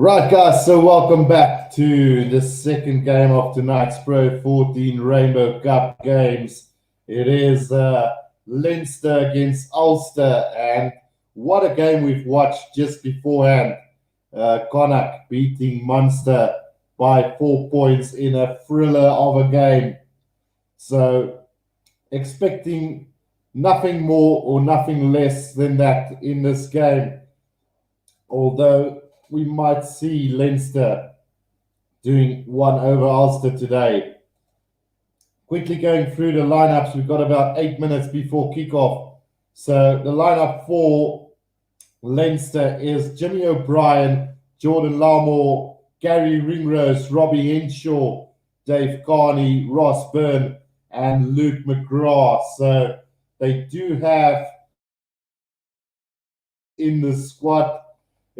Right, guys, so welcome back to the second game of tonight's Pro 14 Rainbow Cup games. It is Leinster against Ulster, and what a game we've watched just beforehand. Connacht beating Munster by 4 points in a thriller of a game. So, expecting nothing more or nothing less than that in this game. Although we might see Leinster doing one over Ulster today. Quickly going through the lineups, we've got about 8 minutes before kickoff. So the lineup for Leinster is Jimmy O'Brien, Jordan Larmour, Gary Ringrose, Robbie Henshaw, Dave Carney, Ross Byrne, and Luke McGrath. So they do have in the squad.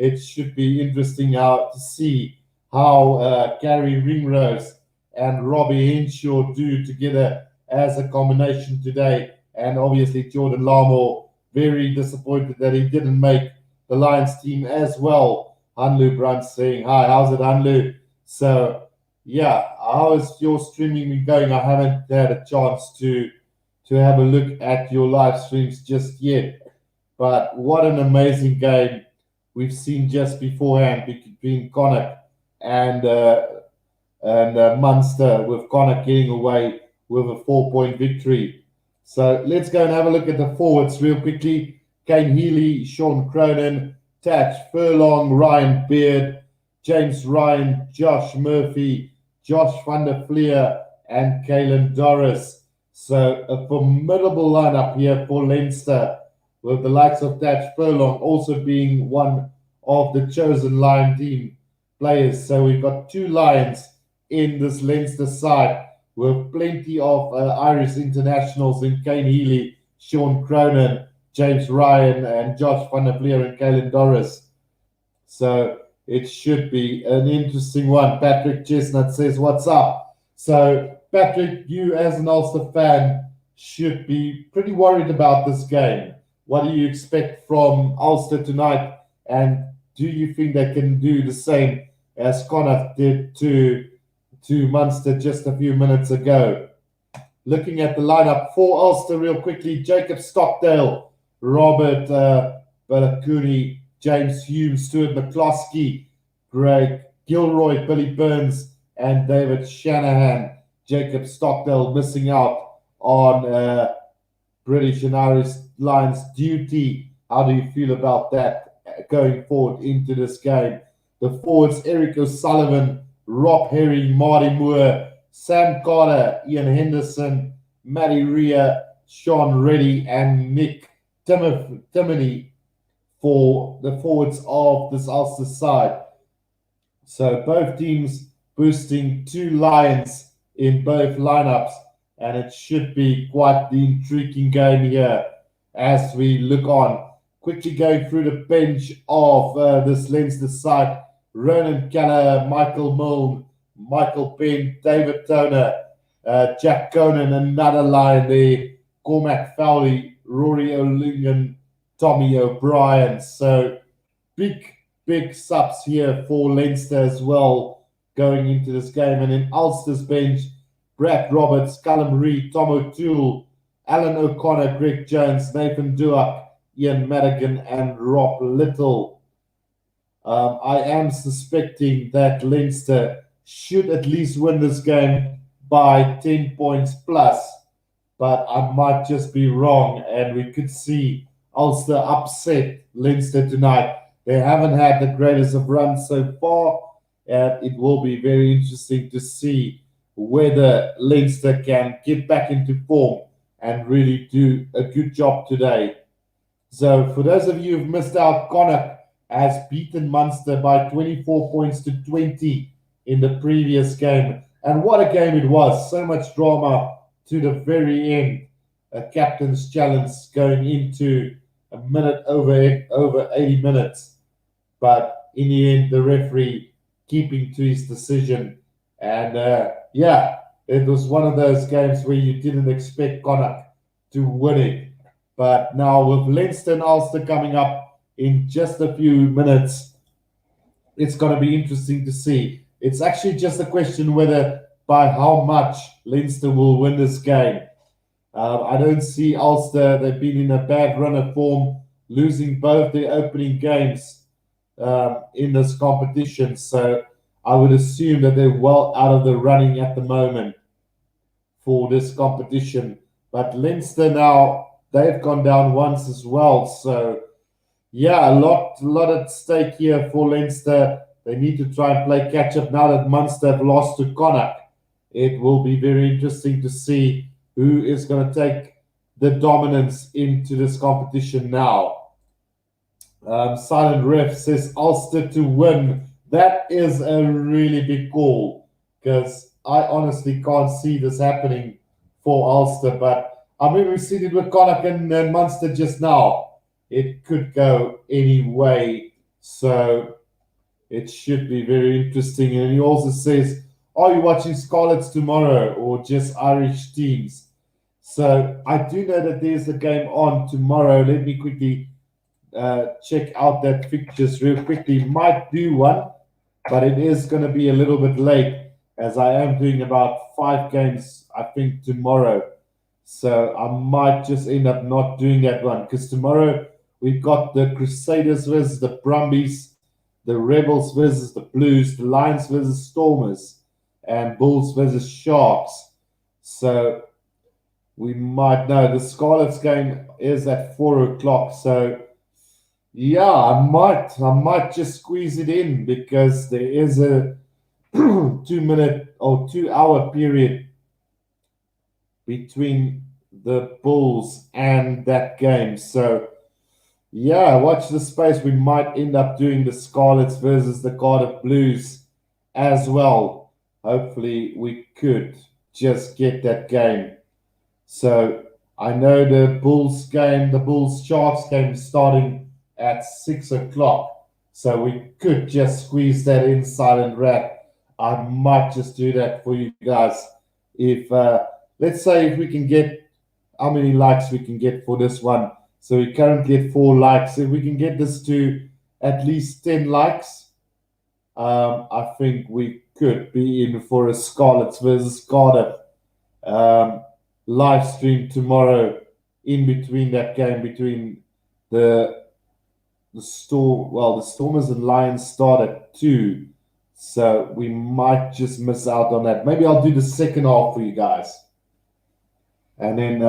It should be interesting to see how Gary Ringrose and Robbie Henshaw do together as a combination today. And obviously Jordan Larmour, very disappointed that he didn't make the Lions team as well. Hanlu Brunt saying, hi, how's it, Hanlu? So, yeah, how is your streaming been going? I haven't had a chance to have a look at your live streams just yet. But what an amazing game we've seen just beforehand between Connacht and Munster, with Connacht getting away with a 4-point victory. So let's go and have a look at the forwards real quickly. Kane Healy, Sean Cronin, Tatch Furlong, Ryan Beard, James Ryan, Josh Murphy, Josh van der Vlier, and Kalen Doris. So a formidable lineup here for Leinster, with the likes of Tatch Furlong also being one of the chosen Lion team players. So we've got two Lions in this Leinster side, with plenty of Irish internationals in Kane Healy, Sean Cronin, James Ryan, and Josh van der Vlier and Kalen Doris. So it should be an interesting one. Patrick Chestnut says, what's up? So Patrick, you as an Ulster fan should be pretty worried about this game. What do you expect from Ulster tonight? And do you think they can do the same as Connacht did to Munster just a few minutes ago? Looking at the lineup for Ulster real quickly, Jacob Stockdale, Robert Balakuni, James Hume, Stuart McCloskey, Greg Gilroy, Billy Burns, and David Shanahan. Jacob Stockdale missing out on British and Irish Lions duty. How do you feel about that going forward into this game? The forwards, Eric O'Sullivan, Rob Herring, Marty Moore, Sam Carter, Ian Henderson, Matty Rea, Sean Reddy, and Nick Timoney for the forwards of this Ulster side. So both teams boosting two Lions in both lineups, and it should be quite the intriguing game here as we look on. Quickly going through the bench of this Leinster side: Ronan Keller, Michael Milne, Michael Penn, David Toner, Jack Conan, another Lion there, Cormac Fowley, Rory O'Lingan, Tommy O'Brien. So big subs here for Leinster as well going into this game. And in Ulster's bench, Brad Roberts, Callum Reid, Tom O'Toole, Alan O'Connor, Greg Jones, Nathan Duac, Ian Madigan, and Rob Little. I am suspecting that Leinster should at least win this game by 10 points plus, but I might just be wrong, and we could see Ulster upset Leinster tonight. They haven't had the greatest of runs so far, and it will be very interesting to see whether Leinster can get back into form and really do a good job today. So for those of you who've missed out, Connacht has beaten Munster by 24 points to 20 in the previous game. And what a game it was. So much drama to the very end. A captain's challenge going into a minute over 80 minutes. But in the end, the referee keeping to his decision. And it was one of those games where you didn't expect Connacht to win it. But now with Leinster and Ulster coming up in just a few minutes, it's going to be interesting to see. It's actually just a question whether by how much Leinster will win this game. I don't see Ulster. They've been in a bad run of form, losing both their opening games in this competition. So I would assume that they're well out of the running at the moment for this competition. But Leinster now, they've gone down once as well. So yeah, a lot at stake here for Leinster. They need to try and play catch up now that Munster have lost to Connacht. It will be very interesting to see who is going to take the dominance into this competition now. Silent Ref says Ulster to win. That is a really big call because I honestly can't see this happening for Ulster. But I mean, we've seen it with Connacht and Munster just now. It could go any way. So it should be very interesting. And he also says, are you watching Scarlets tomorrow or just Irish teams? So I do know that there's a game on tomorrow. Let me quickly check out that fixtures real quickly. Might do one, but it is going to be a little bit late as I am doing about 5 games, I think, tomorrow. So I might just end up not doing that one because tomorrow we've got the Crusaders versus the Brumbies, the Rebels versus the Blues, the Lions versus Stormers, and Bulls versus Sharks. So we might know the Scarlets game is at 4 o'clock. So yeah, I might just squeeze it in because there is a 2-minute or 2-hour period between the Bulls and that game. So yeah, watch the space. We might end up doing the Scarlets versus the Cardiff Blues as well. Hopefully we could just get that game. So I know the Bulls game, the Bulls Sharks game is starting at 6 o'clock. So we could just squeeze that in, Silent Rat. I might just do that for you guys. If let's say if we can get how many likes we can get for this one. So we currently get 4 likes. If we can get this to at least 10 likes, I think we could be in for a Scarlets versus Cardiff live stream tomorrow. In between that game, between the Stormers and Lions start at 2. So we might just miss out on that. Maybe I'll do the second half for you guys. And then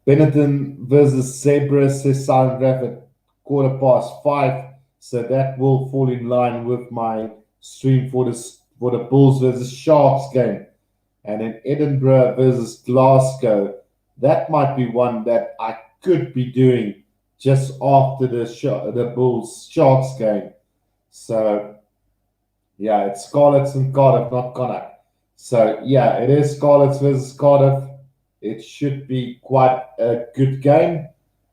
Benetton versus Zebra says Silent Ref at 5:15. So that will fall in line with my stream for the Bulls versus Sharks game. And then Edinburgh versus Glasgow. That might be one that I could be doing just after the Bulls Sharks game. So yeah, it's Scarlets and Cardiff, not Connacht. So yeah, it is Scarlets versus Cardiff. It should be quite a good game.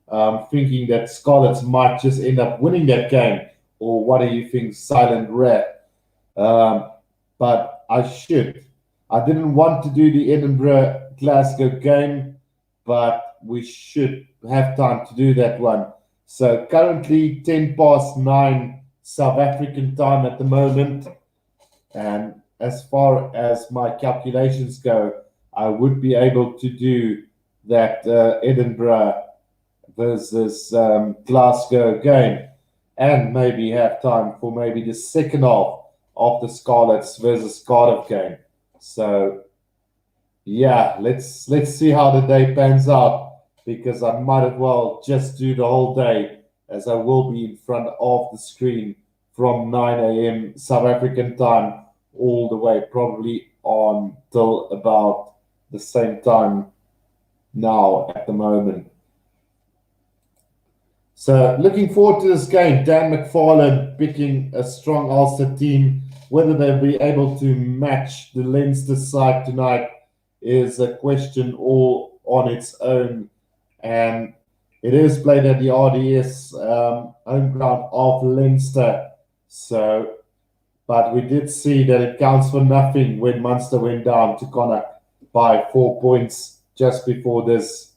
I'm thinking that Scarlets might just end up winning that game. Or what do you think, Silent Rat? But I should. I didn't want to do the Edinburgh-Glasgow game, but we should have time to do that one. So currently 9:10 South African time at the moment. And as far as my calculations go, I would be able to do that Edinburgh versus Glasgow game and maybe have time for maybe the second half of the Scarlets versus Cardiff game. So yeah, let's see how the day pans out because I might as well just do the whole day as I will be in front of the screen from 9 a.m. South African time all the way probably on till about the same time now at the moment. So looking forward to this game. Dan McFarlane picking a strong Ulster team. Whether they'll be able to match the Leinster side tonight is a question all on its own. And it is played at the RDS home ground of Leinster. So, but we did see that it counts for nothing when Munster went down to Connacht by 4 points just before this.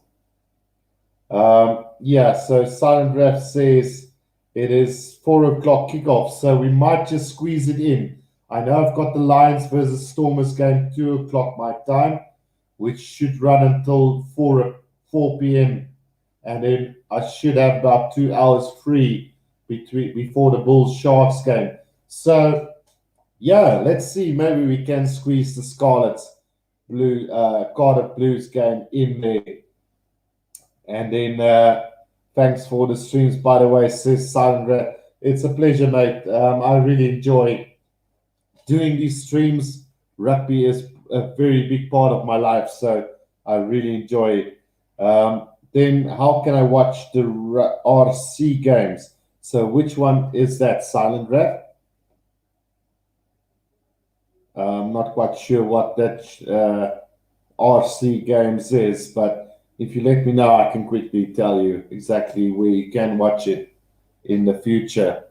Yeah, so Silent Ref says It is 4 o'clock kickoff, so we might just squeeze it in. I know I've got the Lions versus Stormers game 2 o'clock my time, which should run until 4 p.m. And then I should have about 2 hours free before the Bulls Sharks game. So yeah, let's see. Maybe we can squeeze the Cardiff Blues game in there. And then thanks for the streams, by the way, says Sandra. It's a pleasure, mate. I really enjoy doing these streams. Rugby is a very big part of my life, so I really enjoy it. Then how can I watch the RC games? So which one is that, Silent Rap? I'm not quite sure what that RC games is, but if you let me know, I can quickly tell you exactly where you can watch it in the future.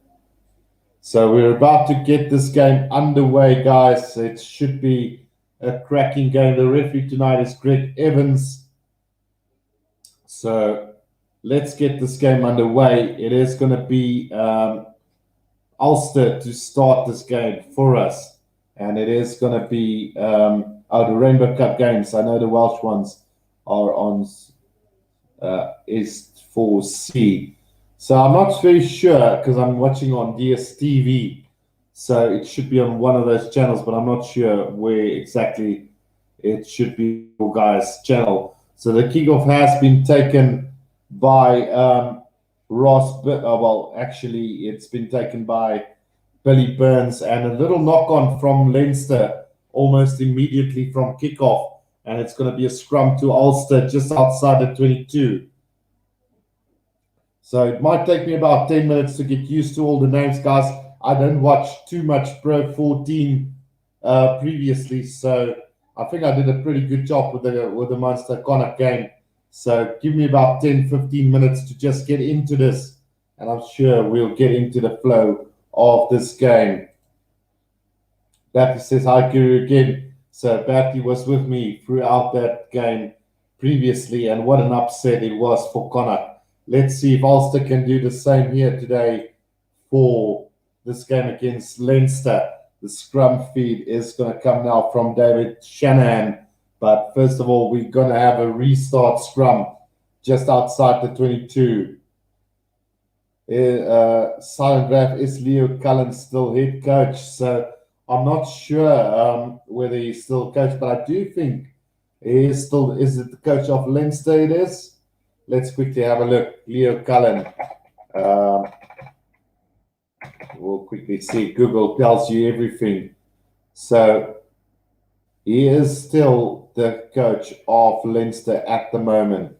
So we're about to get this game underway, guys. It should be a cracking game. The referee tonight is Greg Evans. So let's get this game underway. It is going to be Ulster to start this game for us. And it is going to be the Rainbow Cup games. I know the Welsh ones are on is for C. So I'm not very sure because I'm watching on DSTV. So it should be on one of those channels, but I'm not sure where exactly it should be your guys' channel. So the kickoff has been taken by Ross. Well, actually, it's been taken by Billy Burns, and a little knock on from Leinster almost immediately from kickoff. And it's going to be a scrum to Ulster just outside the 22. So it might take me about 10 minutes to get used to all the names, guys. I don't watch too much Pro 14 previously, so I think I did a pretty good job with the Munster Connacht game. So give me about 10-15 minutes to just get into this, and I'm sure we'll get into the flow of this game. Batty says hi, Guru, again. So Batty was with me throughout that game previously, and what an upset it was for Connacht. Let's see if Ulster can do the same here today for this game against Leinster. The scrum feed is going to come now from David Shanahan. But first of all, we're going to have a restart scrum just outside the 22. Silent Graph, is Leo Cullen still head coach? So I'm not sure whether he's still coach, but I do think he is still. Is it the coach of Leinster? It is. Let's quickly have a look. Leo Cullen. We'll quickly see. Google tells you everything. So he is still the coach of Leinster at the moment.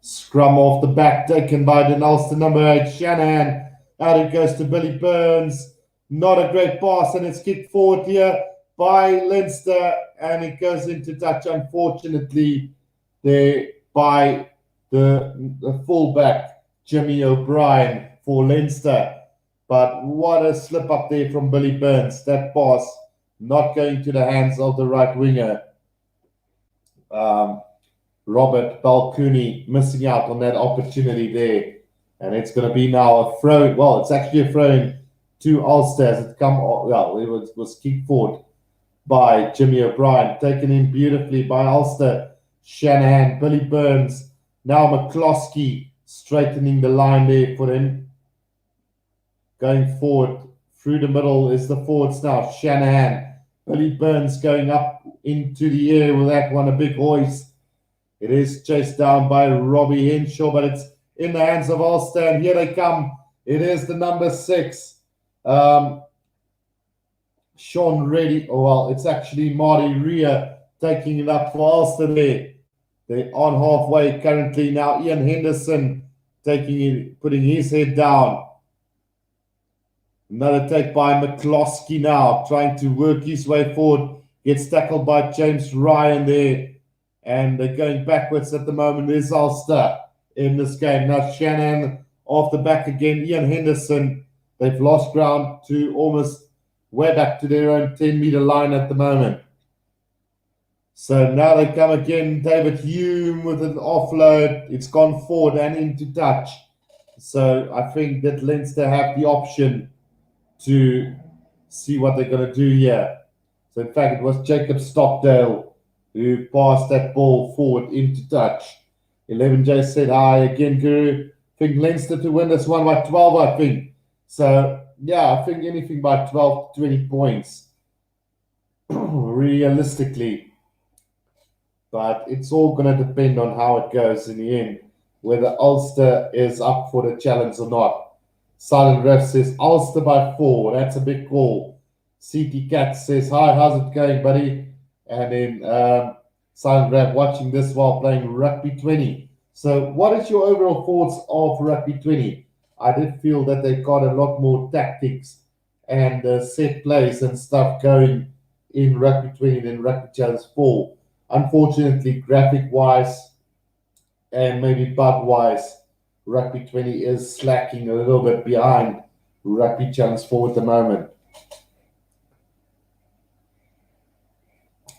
Scrum off the back taken by the Ulster number 8, Shanahan. Out it goes to Billy Burns. Not a great pass, and it's kicked forward here by Leinster, and it goes into touch, unfortunately, there by the fullback, Jimmy O'Brien, for Leinster. But what a slip up there from Billy Burns. That pass not going to the hands of the right winger. Robert Balcooney missing out on that opportunity there. And it's going to be now a throw. Well, it's actually a throw to Ulster as it was kicked forward by Jimmy O'Brien. Taken in beautifully by Ulster. Shanahan, Billy Burns. Now McCloskey straightening the line there for him. Going forward through the middle is the forwards now. Shanahan. Billy Burns going up into the air with that one, a big hoist. It is chased down by Robbie Henshaw, but it's in the hands of Ulster, and here they come. It is the number 6. Sean Reddy. Oh, well, it's actually Marty Rea taking it up for Ulster there. They're on halfway currently now. Ian Henderson putting his head down. Another take by McCloskey now, trying to work his way forward. Gets tackled by James Ryan there. And they're going backwards at the moment. There's Ulster in this game. Now Shanahan off the back again. Ian Henderson. They've lost ground to almost way back to their own 10-meter line at the moment. So now they come again. David Hume with an offload. It's gone forward and into touch. So I think that Leinster have the option to see what they're going to do here. So in fact, it was Jacob Stockdale who passed that ball forward into touch. 11J said hi again, Guru. I think Leinster to win this one by 12, I think. So yeah, I think anything by 12 to 20 points. Realistically. But it's all going to depend on how it goes in the end, whether Ulster is up for the challenge or not. Silent Ref says Ulster by 4. That's a big call. CT Cat says, hi, how's it going, buddy? And then Silent Ref watching this while playing Rugby 20. So what is your overall thoughts of Rugby 20? I did feel that they got a lot more tactics and set plays and stuff going in Rugby 20 than Rugby Challenge 4. Unfortunately, graphic-wise and maybe bug-wise, Rugby 20 is slacking a little bit behind Rugby Challenge 4 at the moment.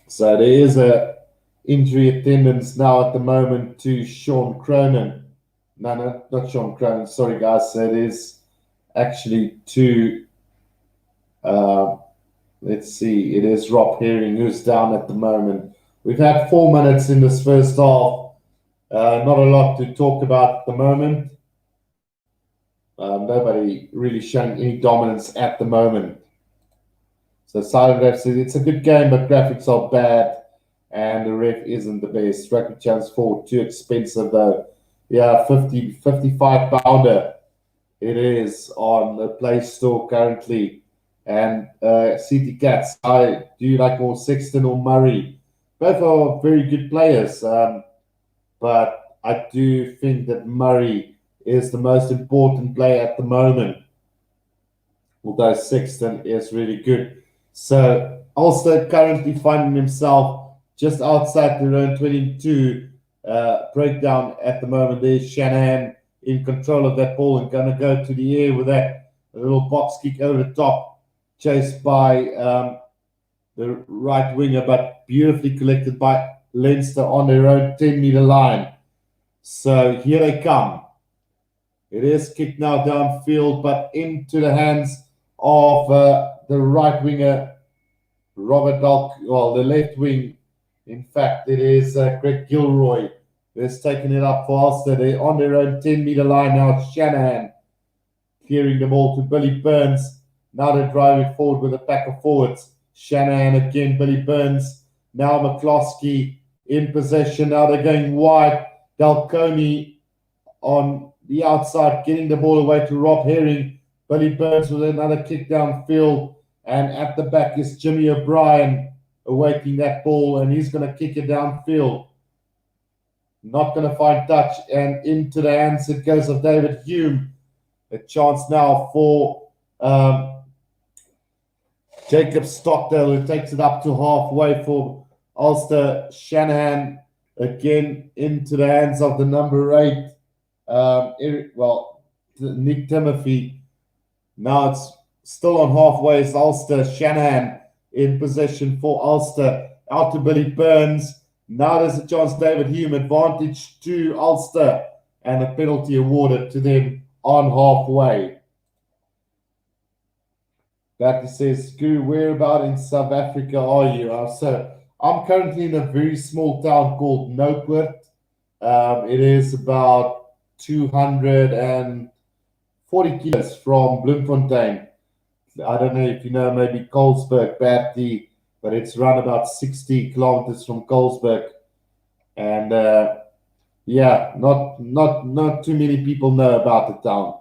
So there is a injury attendance now at the moment to Sean Cronin. No, not Sean Cronin. Sorry, guys. So it is actually to, let's see, it is Rob Herring who's down at the moment. We've had 4 minutes in this first half. Not a lot to talk about at the moment. Nobody really showing any dominance at the moment. So Silent Ref says it's a good game, but graphics are bad, and the ref isn't the best. Rugby Challenge 4 too expensive though. Yeah, 55 pounder it is on the Play Store currently. And CT Cats, do you like more Sexton or Murray? Both are very good players, but I do think that Murray is the most important player at the moment, although Sexton is really good. So Ulster currently finding himself just outside their own 22 breakdown at the moment. There's Shanahan in control of that ball and going to go to the air with that little box kick over the top, chased by the right winger, but beautifully collected by Leinster on their own 10-meter line. So here they come. It is kicked now downfield, but into the hands of the right winger, Robert Dalk, well, the left wing. In fact, it is Greg Gilroy who's taken it up for Ulster. They're on their own 10-meter line now. Shanahan clearing the ball to Billy Burns. Now they're driving forward with a pack of forwards. Shanahan again, Billy Burns. Now McCloskey in possession. Now they're going wide. Dalconi on the outside, getting the ball away to Rob Herring. Billy Burns with another kick downfield. And at the back is Jimmy O'Brien awaiting that ball, and he's going to kick it downfield. Not going to find touch, and into the hands it goes of David Hume. A chance now for Jacob Stockdale, who takes it up to halfway for Ulster. Shanahan again into the hands of the number 8, Nick Timothy. Now it's still on halfway. It's Ulster. Shanahan in possession for Ulster. Out to Billy Burns. Now there's a chance. David Hume, advantage to Ulster, and a penalty awarded to them on halfway. Batty says, Guru, whereabout in South Africa are you? So I'm currently in a very small town called Noakwood. It is about 240 kilometers from Bloemfontein. I don't know if you know, maybe Colesberg, Batty, but it's around about 60 kilometers from Colesberg. And not too many people know about the town.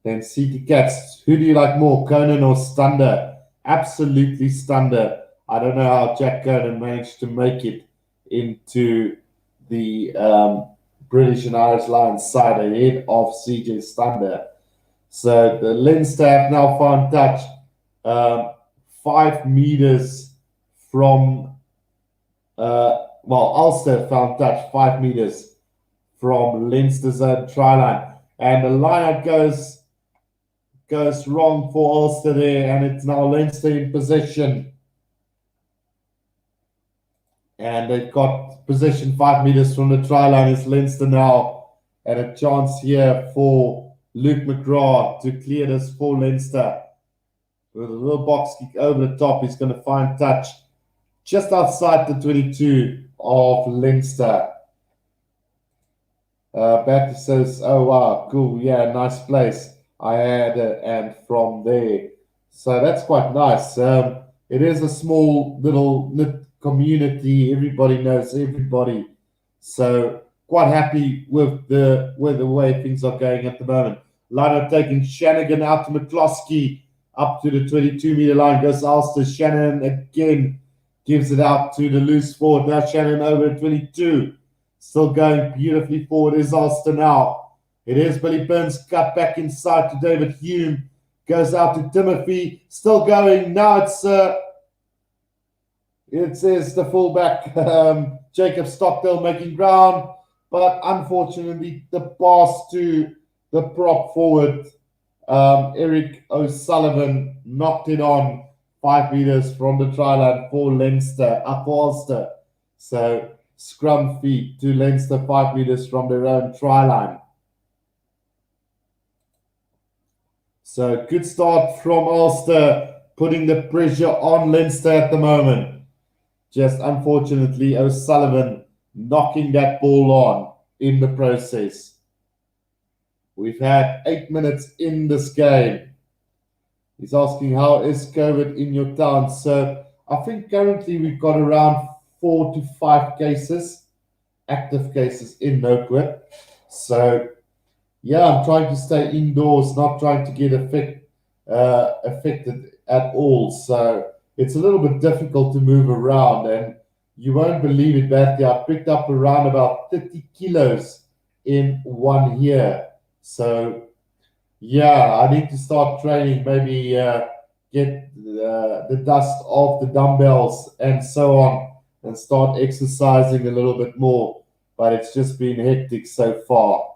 Then CT Cats, who do you like more, Conan or Stander? Absolutely Stander. I don't know how Jack Conan managed to make it into the British and Irish Lions side ahead of CJ Stander. So the Leinster have now found touch 5 meters from, Ulster found touch 5 meters from Leinster's own try line. And the line goes wrong for Ulster there, and it's now Leinster in possession. And they've got position 5 meters from the try line is Leinster now. And a chance here for Luke McGrath to clear this for Leinster. With a little box kick over the top, he's going to find touch just outside the 22 of Leinster. Batty says, oh wow, cool, yeah, nice place. I had it, and from there. So that's quite nice. It is a small little knit community. Everybody knows everybody. So quite happy with the way things are going at the moment. Lino taking Shanagan out to McCloskey up to the 22-meter line. Goes Ulster. Shannon again gives it out to the loose forward. Now Shannon over at 22. Still going beautifully forward is Ulster now. It is Billy Burns cut back inside to David Hume. Goes out to Timothy. Still going. Now it says the fullback, Jacob Stockdale making ground. But unfortunately, the pass to the prop forward, Eric O'Sullivan, knocked it on 5 meters from the try line for Leinster, up Ulster. So scrum feed to Leinster 5 meters from their own try line. So good start from Ulster, putting the pressure on Leinster at the moment. Just unfortunately, O'Sullivan knocking that ball on in the process. We've had 8 minutes in this game. He's asking, how is COVID in your town? So I think currently we've got around 4 to 5 cases, active cases in Noakwood. So yeah, I'm trying to stay indoors, not trying to get affected at all. So it's a little bit difficult to move around, and you won't believe it, Bathy. I picked up around about 30 kilos in 1 year. So yeah, I need to start training, maybe get the dust off the dumbbells and so on, and start exercising a little bit more. But it's just been hectic so far.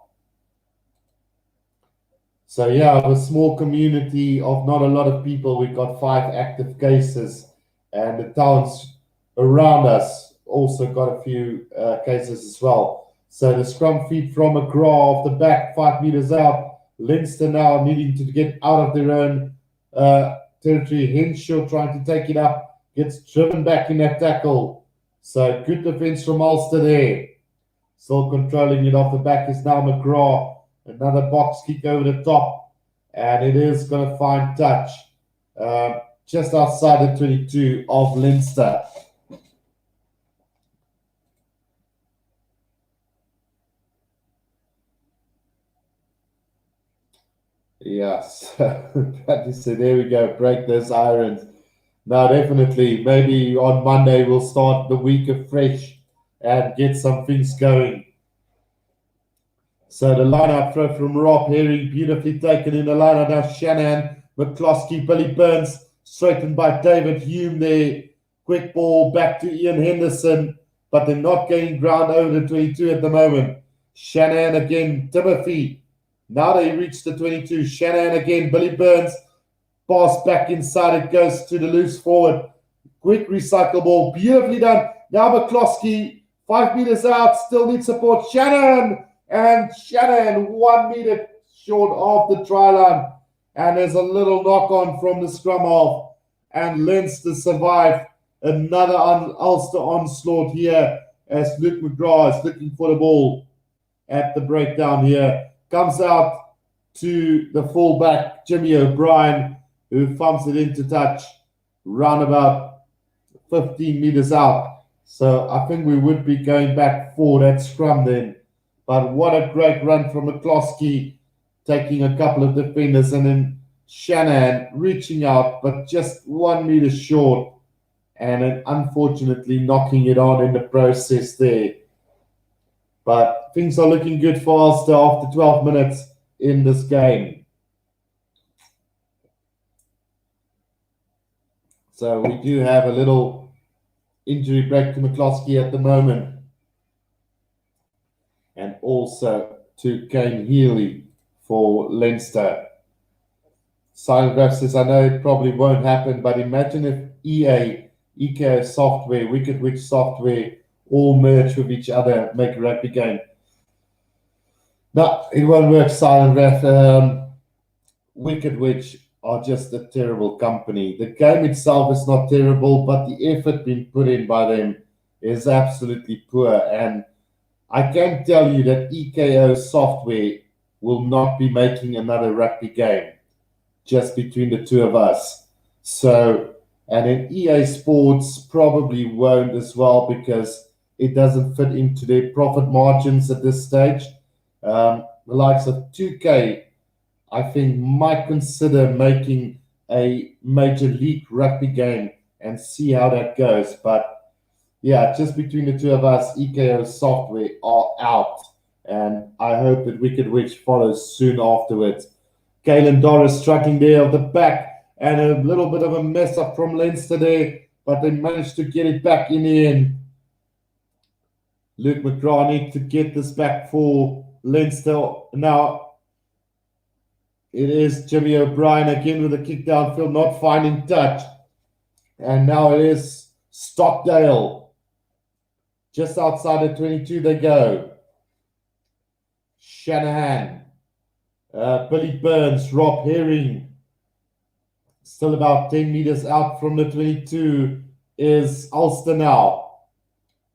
So yeah, a small community of not a lot of people. We've got 5 active cases, and the towns around us also got a few cases as well. So the scrum feed from McGrath off the back, 5 meters out. Leinster now needing to get out of their own territory. Henshaw trying to take it up, gets driven back in that tackle. So good defense from Ulster there. Still controlling it off the back is now McGrath. Another box kick over the top, and it is going to find touch just outside the 22 of Leinster. Yes, so there we go. Break those irons. Now, definitely, maybe on Monday we'll start the week afresh and get some things going. So the line-up throw from Rob Herring, beautifully taken in the line-up. Now Shannon, McCloskey, Billy Burns, straightened by David Hume there. Quick ball back to Ian Henderson, but they're not gaining ground over the 22 at the moment. Shannon again, Timothy. Now they reach the 22. Shannon again, Billy Burns. Pass back inside, it goes to the loose forward. Quick recycle ball, beautifully done. Now McCloskey, 5 meters out, still needs support. Shannon! And Shannon 1 meter short of the try line. And there's a little knock on from the scrum half. And Leinster survived another Ulster onslaught here as Luke McGrath is looking for the ball at the breakdown here. Comes out to the fullback, Jimmy O'Brien, who thumps it into touch round about 15 meters out. So I think we would be going back for that scrum then. But what a great run from McCloskey, taking a couple of defenders, and then Shannon reaching out, but just 1 meter short, and then unfortunately knocking it on in the process there. But things are looking good for Ulster after 12 minutes in this game. So we do have a little injury break to McCloskey at the moment. And also to Kane Healy for Leinster. Silent Graph says, I know it probably won't happen, but imagine if EA EKO software, Wicked Witch software, all merge with each other, make a rugby game. No, it won't work, Silent Wrath. Wicked Witch are just a terrible company. The game itself is not terrible, but the effort being put in by them is absolutely poor. And I can tell you that EKO software will not be making another rugby game just between the two of us. So, and then EA Sports probably won't as well because it doesn't fit into their profit margins at this stage. The likes of 2K, I think, might consider making a major league rugby game and see how that goes. But yeah, just between the two of us, EKO software are out. And I hope that Wicked Witch follows soon afterwards. Cullen Doris struggling there at the back, and a little bit of a mess up from Leinster there, but they managed to get it back in the end. Luke McGrath to get this back for Leinster. Now it is Jimmy O'Brien again with a kick downfield, not finding touch. And now it is Stockdale. Just outside the 22 they go. Shanahan. Billy Burns, Rob Herring, still about 10 meters out from the 22 is Ulster now.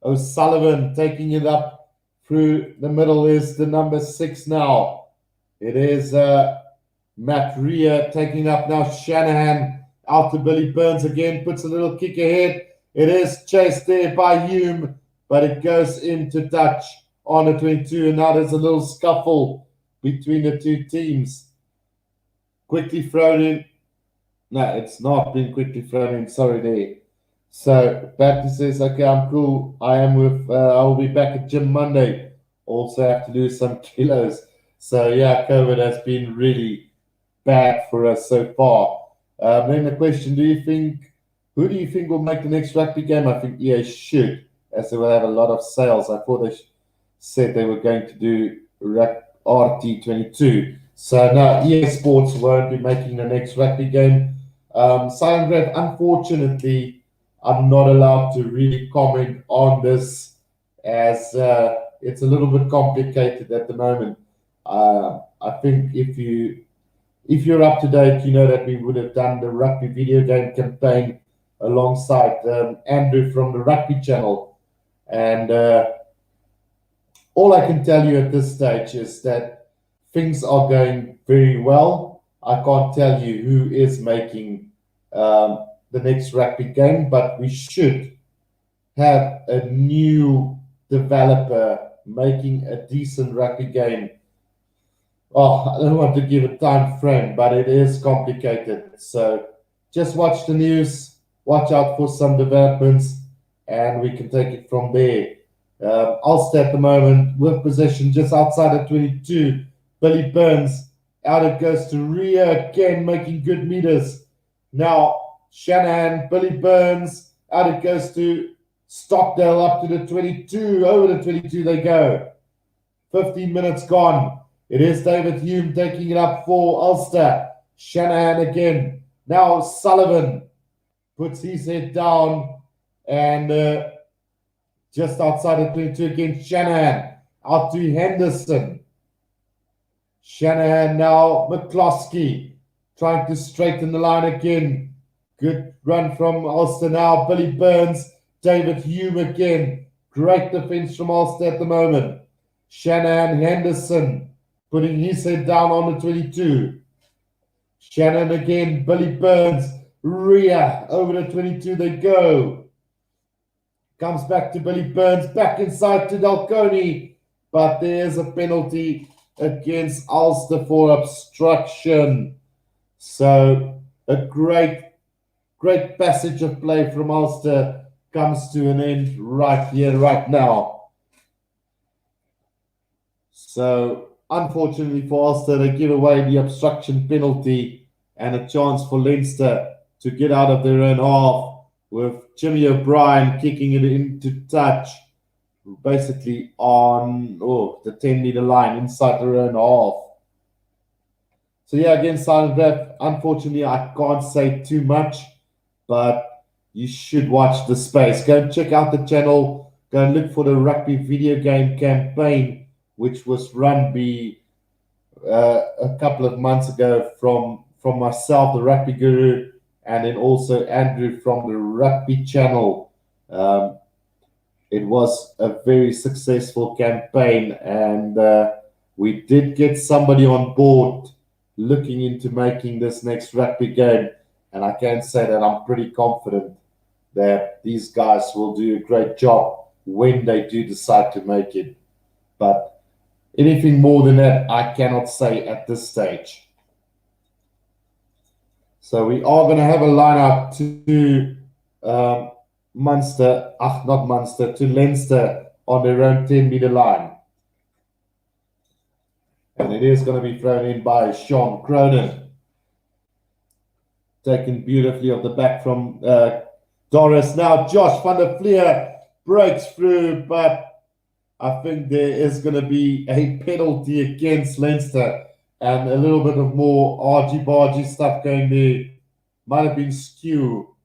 O'Sullivan taking it up through the middle is the number 6 now. It is Matt Rea taking up now. Shanahan out to Billy Burns again, puts a little kick ahead. It is chased there by Hume, but it goes into touch on the 22, and now there's a little scuffle between the two teams. Quickly thrown in. No, it's not been quickly thrown in. Sorry there. So Patty says, okay, I'm cool. I'll be back at gym Monday. Also have to lose some kilos. So yeah, COVID has been really bad for us so far. Then the question, who do you think will make the next rugby game? I think EA should, as they will have a lot of sales. I thought they said they were going to do RT22. So now EA Sports won't be making the next rugby game. Silent Red, unfortunately, I'm not allowed to really comment on this as it's a little bit complicated at the moment. I think if you're up to date, you know that we would have done the rugby video game campaign alongside Andrew from the Rugby Channel. And all I can tell you at this stage is that things are going very well. I can't tell you who is making the next rugby game, but we should have a new developer making a decent rugby game. Oh, I don't want to give a time frame, but it is complicated. So just watch the news, watch out for some developments, and we can take it from there. Ulster at the moment with possession just outside of 22. Billy Burns, out it goes to Rea again, making good meters. Now Shanahan, Billy Burns, out it goes to Stockdale up to the 22. Over the 22 they go. 15 minutes gone. It is David Hume taking it up for Ulster. Shanahan again. Now Sullivan puts his head down and just outside the 22 again, Shanahan out to Henderson. Shanahan now, McCloskey trying to straighten the line again. Good run from Ulster now. Billy Burns, David Hume again. Great defense from Ulster at the moment. Shanahan, Henderson putting his head down on the 22. Shanahan again, Billy Burns, Rea over the 22 they go. Comes back to Billy Burns, back inside to Dalconi, but there's a penalty against Ulster for obstruction. So a great passage of play from Ulster comes to an end right here, right now. So unfortunately for Ulster, they give away the obstruction penalty and a chance for Leinster to get out of their own half, with Jimmy O'Brien kicking it into touch, basically on the 10-meter line inside their own half. So yeah, again, Silent Rep, unfortunately, I can't say too much, but you should watch the space. Go and check out the channel. Go and look for the rugby video game campaign, which was run by a couple of months ago from myself, the Rugby Guru, and then also Andrew from the Rugby Channel. It was a very successful campaign, and we did get somebody on board looking into making this next rugby game. And I can say that I'm pretty confident that these guys will do a great job when they do decide to make it. But anything more than that, I cannot say at this stage. So we are going to have a lineup to Munster, not Munster, to Leinster on their own 10-meter line. And it is going to be thrown in by Sean Cronin. Taken beautifully off the back from Doris. Now Josh van der Vlier breaks through, but I think there is going to be a penalty against Leinster and a little bit of more argy-bargy stuff going there. Might have been skew.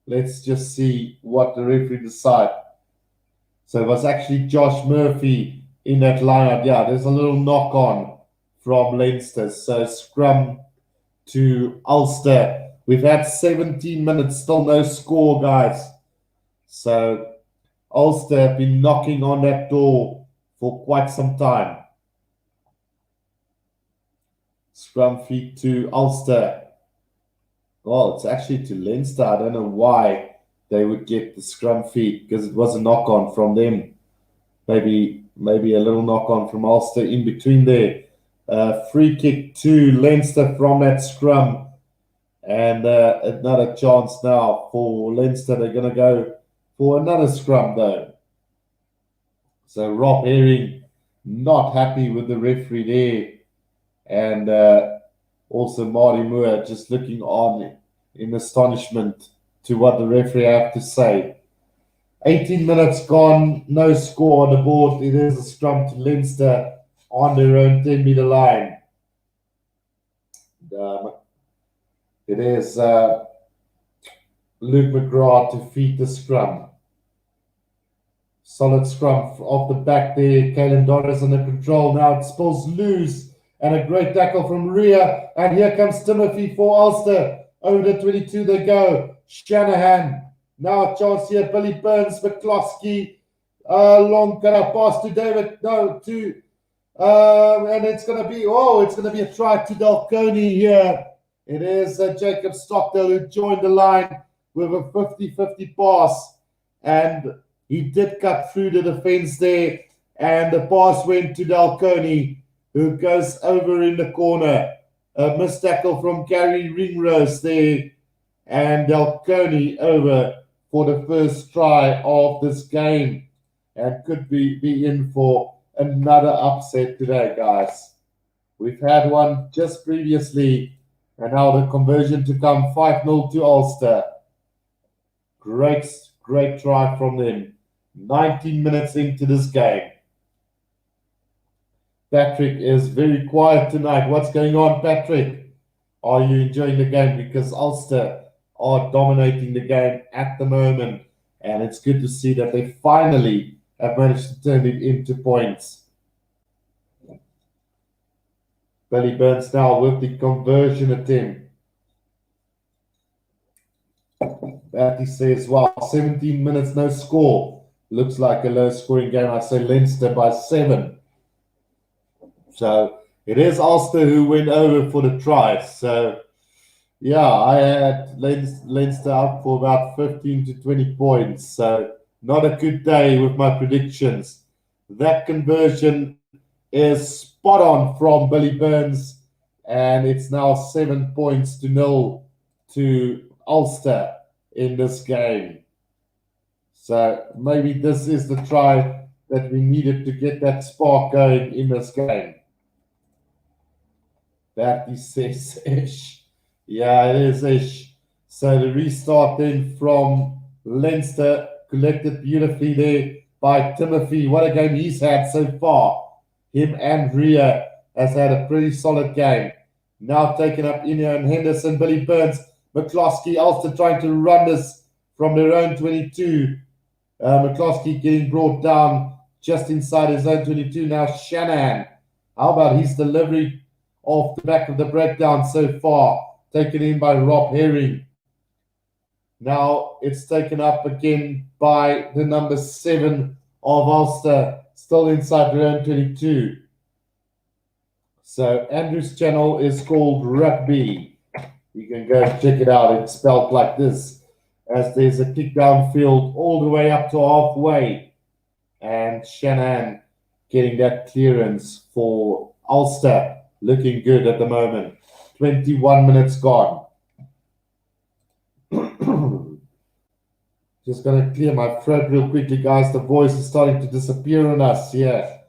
Let's just see what the referee decides. So it was actually Josh Murphy in that lineup. Yeah, there's a little knock on from Leinster. So scrum to Ulster. We've had 17 minutes, still no score, guys. So Ulster have been knocking on that door for quite some time. Scrum feed to Ulster. Well, it's actually to Leinster. I don't know why they would get the scrum feed, because it was a knock on from them. Maybe a little knock on from Ulster in between there. Free kick to Leinster from that scrum. And another chance now for Leinster. They're going to go for another scrum though. So Rob Herring not happy with the referee there. And also Marty Moore just looking on in astonishment to what the referee have to say. 18 minutes gone, no score on the board. It is a scrum to Leinster on their own 10-meter line. It is Luke McGrath to feed the scrum. Solid scrum off the back there. Cullen Doris under control. Now it spills loose. And a great tackle from Ria. And here comes Timothy for Ulster. Over the 22 they go. Shanahan. Now a chance here. Billy Burns, McCloskey. Long pass to David. No, to and it's going to be a try to Dalconi here. It is Jacob Stockdale who joined the line with a 50-50 pass. And he did cut through the defense there. And the pass went to Dalconi, who goes over in the corner. A missed tackle from Gary Ringrose there. And Dalconi over for the first try of this game. And could be in for another upset today, guys. We've had one just previously. And now the conversion to come 5-0 to Ulster. Great try from them. 19 minutes into this game. Patrick is very quiet tonight. What's going on, Patrick? Are you enjoying the game? Because Ulster are dominating the game at the moment. And it's good to see that they finally have managed to turn it into points. Billy Burns now with the conversion attempt. Batty says, well, 17 minutes, no score. Looks like a low-scoring game. I say Leinster by 7. So it is Ulster who went over for the tries. So, yeah, I had Leinster out for about 15 to 20 points. So not a good day with my predictions. That conversion is spot on from Billy Burns. And it's now 7-0 to Ulster in this game. So maybe this is the try that we needed to get that spark going in this game. Batty says ish. Yeah, it is ish. So the restart then from Leinster, collected beautifully there by Timothy. What a game he's had so far. Him and Ria has had a pretty solid game. Now taken up Inia and Henderson, Billy Burns, McCloskey, Ulster trying to run this from their own 22. McCloskey getting brought down just inside his own 22 now. Shanahan, how about his delivery off the back of the breakdown so far? Taken in by Rob Herring. Now it's taken up again by the number 7 of Ulster, still inside their own 22. So Andrew's channel is called RUGBY. You can go and check it out. It's spelled like this, as there's a kick downfield all the way up to halfway. And Shanahan getting that clearance for Ulster. Looking good at the moment. 21 minutes gone. Just going to clear my throat real quickly, guys. The voice is starting to disappear on us here.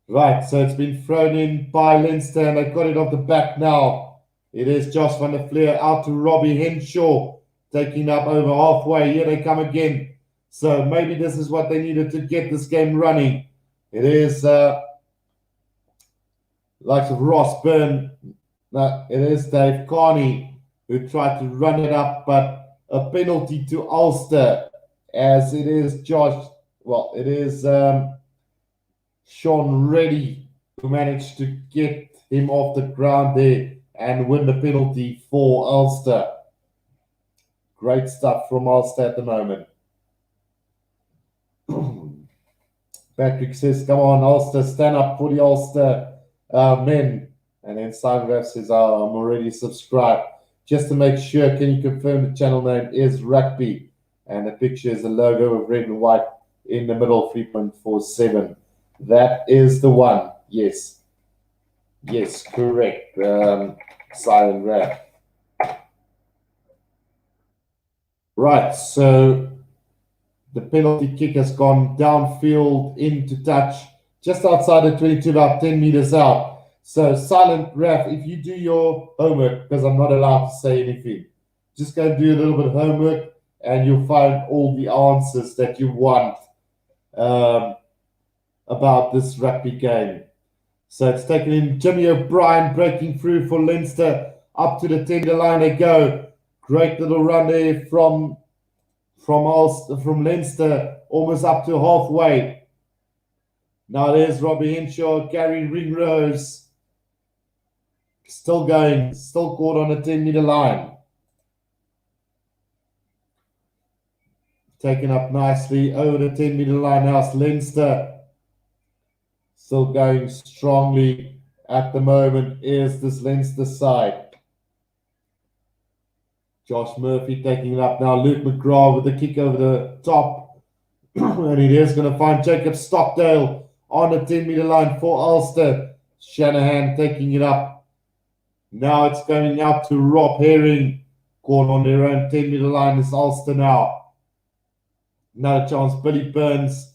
Right, so it's been thrown in by Leinster, and they've got it off the back now. It is Josh van der Fleer out to Robbie Henshaw, taking up over halfway. Here they come again. So maybe this is what they needed to get this game running. It is likes of Ross Byrne. No, it is Dave Carney who tried to run it up, but a penalty to Ulster, as it is it is Sean Reddy who managed to get him off the ground there and win the penalty for Ulster. Great stuff from Ulster at the moment. Patrick says, come on, Ulster, stand up for the Ulster men. And then Simon Raff says, oh, I'm already subscribed. Just to make sure, can you confirm the channel name is RUGBY? And the picture is a logo of red and white in the middle, 3.47. That is the one. Yes. Yes, correct. Silent Raff. Right, so the penalty kick has gone downfield into touch, just outside the 22, about 10 meters out. So, Silent Raff, if you do your homework, because I'm not allowed to say anything, just go and do a little bit of homework, and you'll find all the answers that you want about this rugby game. So it's taken in Jimmy O'Brien breaking through for Leinster. Up to the 10-meter line they go. Great little run there from Leinster, almost up to halfway. Now there's Robbie Henshaw, Gary Ringrose. Still going, still caught on the 10-meter line. Taken up nicely over the 10-meter line. Now it's Leinster. Still going strongly at the moment is this Leinster side. Josh Murphy taking it up now. Luke McGrath with the kick over the top. And he is going to find Jacob Stockdale on the 10-meter line for Ulster. Shanahan taking it up. Now it's going out to Rob Herring. Caught on their own 10-meter line is Ulster now. Another chance. Billy Burns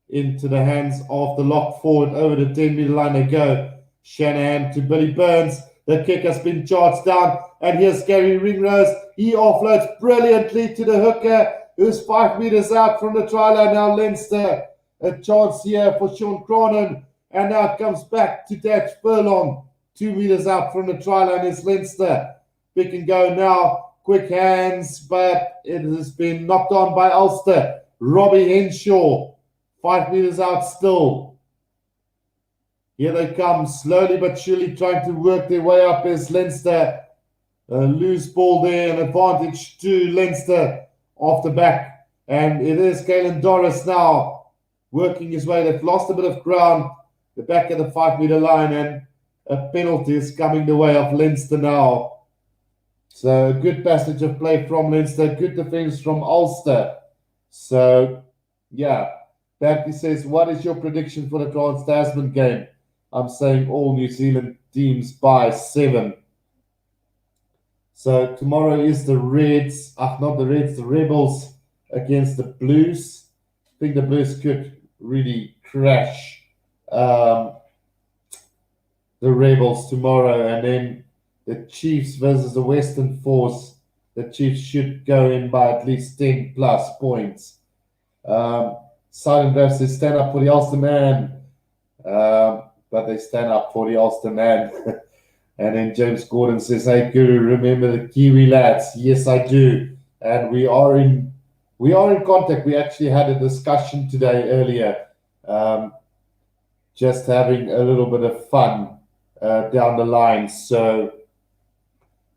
into the hands of the lock forward over the 10-meter line they go. Shanahan to Billy Burns. The kick has been charged down. And here's Gary Ringrose. He offloads brilliantly to the hooker, who's 5 meters out from the try line. Now Leinster. A chance here for Sean Cronin. And now it comes back to Dutch Furlong. 2 meters out from the try line is Leinster. Pick and go now. Quick hands, but it has been knocked on by Ulster. Robbie Henshaw. 5 meters out still. Here they come, slowly but surely trying to work their way up as Leinster. A loose ball there, an advantage to Leinster off the back. And it is Caelan Doris now working his way. They've lost a bit of ground, the back of the 5 meter line, and a penalty is coming the way of Leinster now. So a good passage of play from Leinster, good defense from Ulster. So, yeah. Bertie says, what is your prediction for the Trans-Tasman game? I'm saying all New Zealand teams by 7. So tomorrow is the Reds, not the Reds, the Rebels against the Blues. I think the Blues could really crash the Rebels tomorrow. And then the Chiefs versus the Western Force. The Chiefs should go in by at least 10 plus points. Silent Raff says, stand up for the Ulster man. But they stand up for the Ulster man. And then James Gordon says, "Hey Guru, remember the Kiwi lads?" Yes, I do. And we are in contact. We actually had a discussion today earlier, just having a little bit of fun down the line. So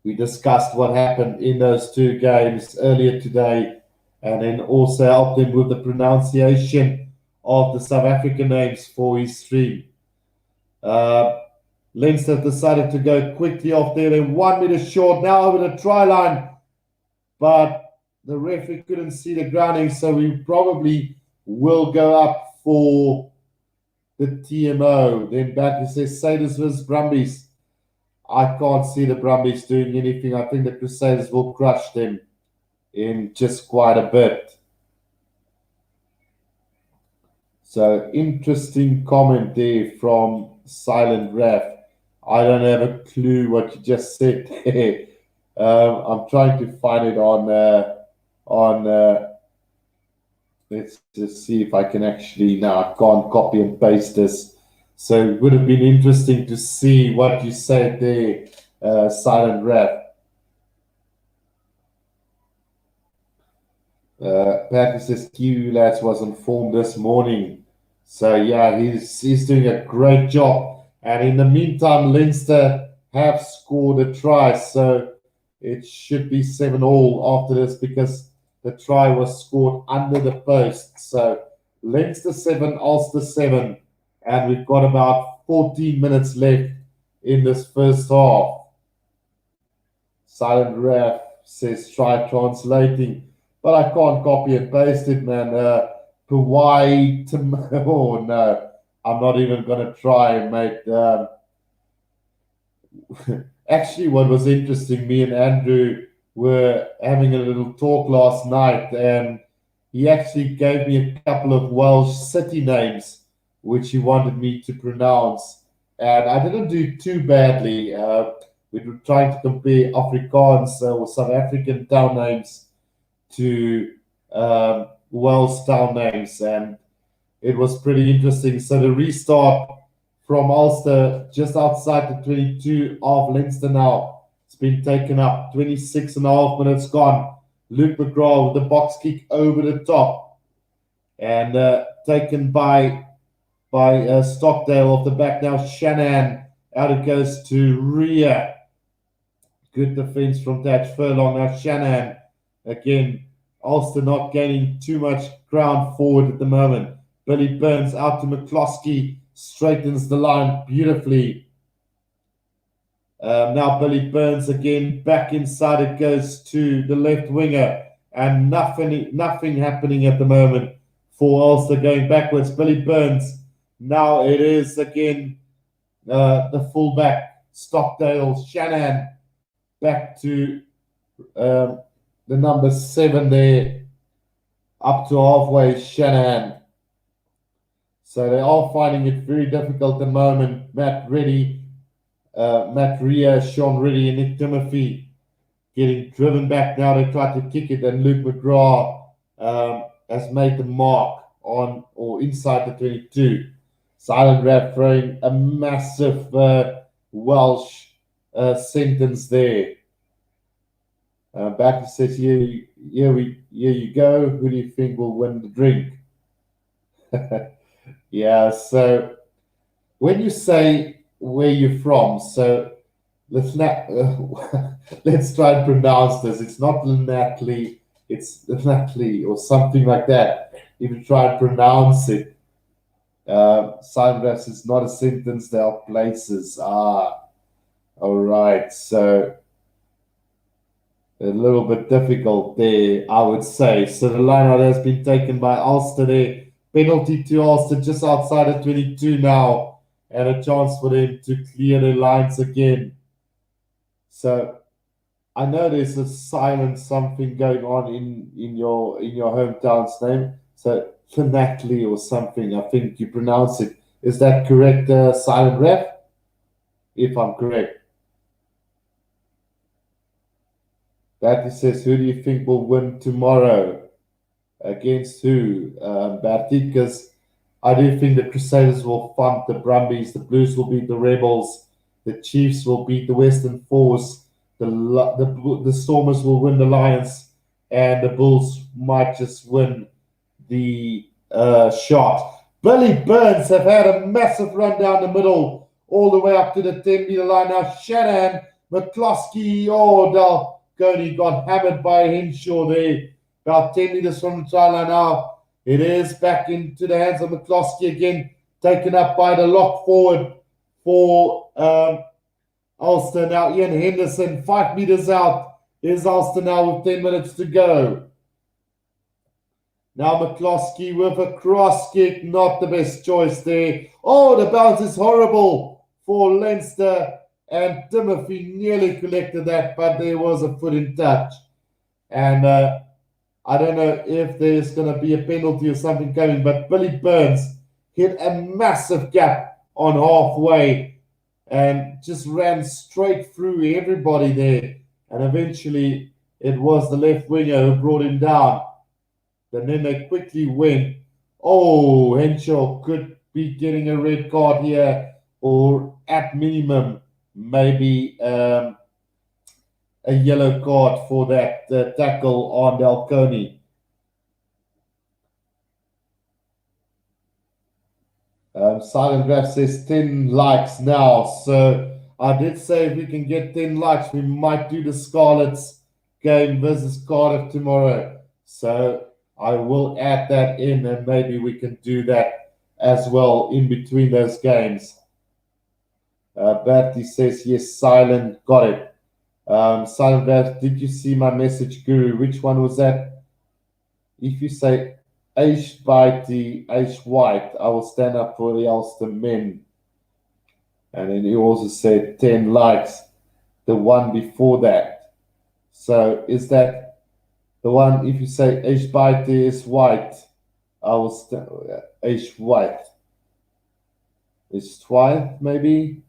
we discussed what happened in those two games earlier today, and then also helped him with the pronunciation of the South African names for his stream. Leinster decided to go quickly off there. They're 1 meter short now over the try line, but the referee couldn't see the grounding, so we probably will go up for the TMO. Then back he says, Crusaders vs Brumbies. I can't see the Brumbies doing anything. I think the Crusaders will crush them in just quite a bit. So interesting comment there from Silent Raf. I don't have a clue what you just said there. I'm trying to find it on let's just see if I can actually, no, I can't copy and paste this. So it would have been interesting to see what you said there, Silent Rap. Patty says Kiwi Lads was informed this morning. So yeah, he's doing a great job. And in the meantime, Leinster have scored a try. So it should be 7-all after this because the try was scored under the post. So Leinster 7, Ulster 7. And we've got about 14 minutes left in this first half. Silent Raf says try translating. But I can't copy and paste it, man. Hawaii to... Oh, no. I'm not even going to try, mate. Actually, what was interesting, me and Andrew were having a little talk last night, and he actually gave me a couple of Welsh city names, which he wanted me to pronounce. And I didn't do too badly. We were trying to compare Afrikaans or South African town names to Welsh town names, and it was pretty interesting. So the restart from Ulster just outside the 22 of Leinster now. It's been taken up. 26 and a half minutes gone. Luke McGraw with the box kick over the top, and taken by Stockdale off the back now. Shanahan out it goes to Ria. Good defense from Taj Furlong. Now Shanahan again. Ulster not gaining too much ground forward at the moment. Billy Burns out to McCloskey, straightens the line beautifully. Now Billy Burns again back inside. It goes to the left winger, and nothing happening at the moment for Ulster going backwards. Billy Burns. Now it is again the fullback Stockdale. Shanahan back to the number 7 there, up to halfway, Shanahan. So they are finding it very difficult at the moment. Matt Ria, Sean Reddy, and Nick Timothy getting driven back now. They try to kick it, and Luke McGraw has made the mark on or inside the 22. Silent Rap throwing a massive Welsh sentence there. Backer says, here you go. Who do you think will win the drink? Yeah, so when you say where you're from, so let's try and pronounce this. It's not Llanelli, it's Llanelli or something like that. If you try and pronounce it, Simon Raps is not a sentence, they are places. All right, so a little bit difficult there, I would say. So the line out has been taken by Ulster there. Penalty to Ulster just outside of 22 now, and a chance for them to clear their lines again. So I know there's a silent something going on in your hometown's name. So Llanelli or something, I think you pronounce it. Is that correct, Silent Rep? If I'm correct. Batty says, who do you think will win tomorrow? Against who, Batty? Because I do think the Crusaders will fund the Brumbies, the Blues will beat the Rebels, The Chiefs will beat the Western Force. The Stormers will win the Lions, and the Bulls might just win the shot. Billy Burns have had a massive run down the middle, all the way up to the 10-meter line. Now Shannon, McCloskey, Dalgony got hammered by Henshaw there, about 10 meters from the try line. Now it is back into the hands of McCloskey again, taken up by the lock forward for Ulster. Now Ian Henderson, 5 meters out. Is Ulster now with 10 minutes to go. Now McCloskey with a cross kick, not the best choice there. Oh, the bounce is horrible for Leinster, and Timothy nearly collected that, but there was a foot in touch. And I don't know if there's going to be a penalty or something coming, but Billy Burns hit a massive gap on halfway and just ran straight through everybody there. And eventually it was the left winger who brought him down. And then they quickly went. Oh, Henshaw could be getting a red card here, or at minimum, maybe a yellow card for that tackle on Dalgony. Silent Graph says 10 likes now. So I did say if we can get 10 likes, we might do the Scarlets game versus Cardiff tomorrow. So I will add that in, and maybe we can do that as well in between those games. Bertie says, yes, Silent, got it. Silent Graph, did you see my message, Guru? Which one was that? If you say H Bitey, H White, I will stand up for the Ulster men. And then he also said 10 likes, the one before that. So is that the one? If you say H Bitey is white, I will stand H White. Is twice maybe?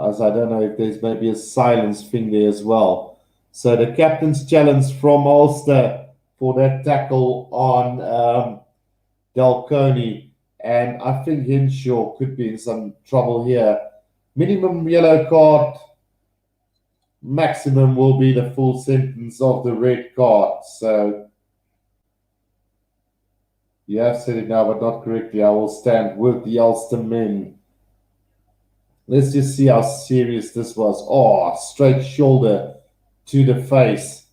As I don't know if there's maybe a silence thing there as well. So the captain's challenge from Ulster for that tackle on Dalgony, and I think Henshaw could be in some trouble here. Minimum yellow card, maximum will be the full sentence of the red card. So you have said it now, but not correctly. I will stand with the Ulster men. Let's just see how serious this was. Oh, straight shoulder to the face.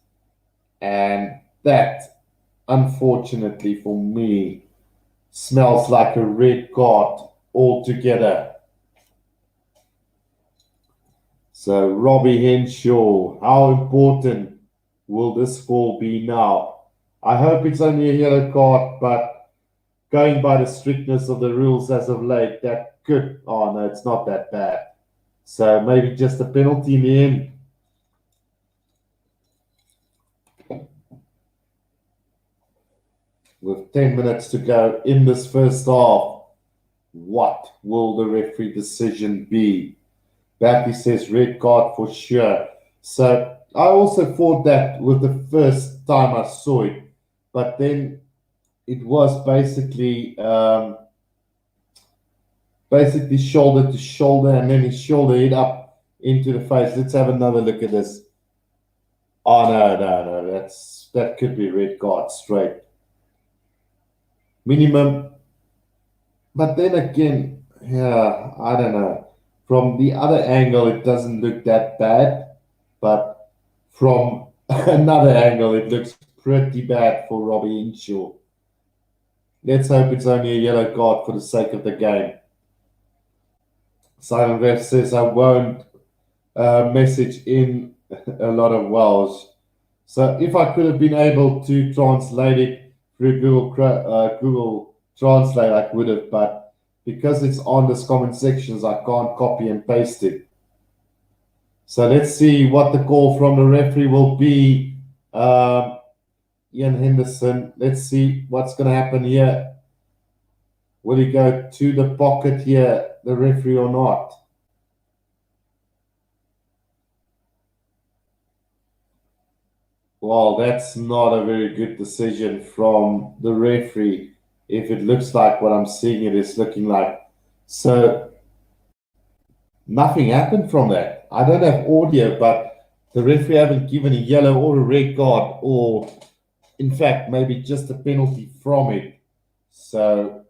And that, unfortunately for me, smells like a red card altogether. So Robbie Henshaw, how important will this score be now? I hope it's only a yellow card, but going by the strictness of the rules as of late, that could, oh no, it's not that bad. So maybe just a penalty in the end. With 10 minutes to go in this first half, what will the referee decision be? Batty says red card for sure. So I also thought that with the first time I saw it, but then it was basically shoulder to shoulder, and then his shoulder hit up into the face. Let's have another look at this. Oh no, that could be red card straight. Minimum. But then again, yeah, I don't know. From the other angle, it doesn't look that bad, but from another angle, it looks pretty bad for Robbie Henshaw. Let's hope it's only a yellow card for the sake of the game. Simon Ref says I won't message in a lot of Welsh. So if I could have been able to translate it through Google Translate, I would have, but because it's on this comment sections, I can't copy and paste it. So let's see what the call from the referee will be. Ian Henderson, let's see what's going to happen here. Will he go to the pocket here, the referee, or not? Well, that's not a very good decision from the referee. If it looks like what I'm seeing it is looking like. So nothing happened from that. I don't have audio, but the referee haven't given a yellow or a red card, or in fact, maybe just a penalty from it. So,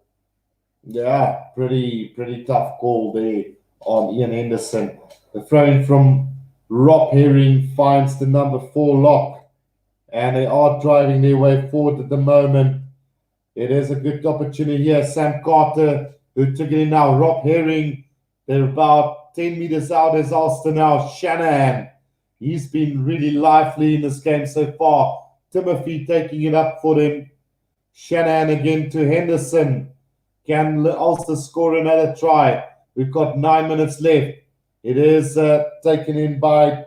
yeah, pretty tough call there on Ian Henderson. The throw in from Rob Herring finds the number 4 lock, and they are driving their way forward at the moment. It is a good opportunity here. Sam Carter, who took it in now. Rob Herring, they're about 10 meters out as Ulster now. Shanahan, he's been really lively in this game so far. Timothy taking it up for them. Shanahan again to Henderson. Can Ulster score another try? We've got 9 minutes left. It is taken in by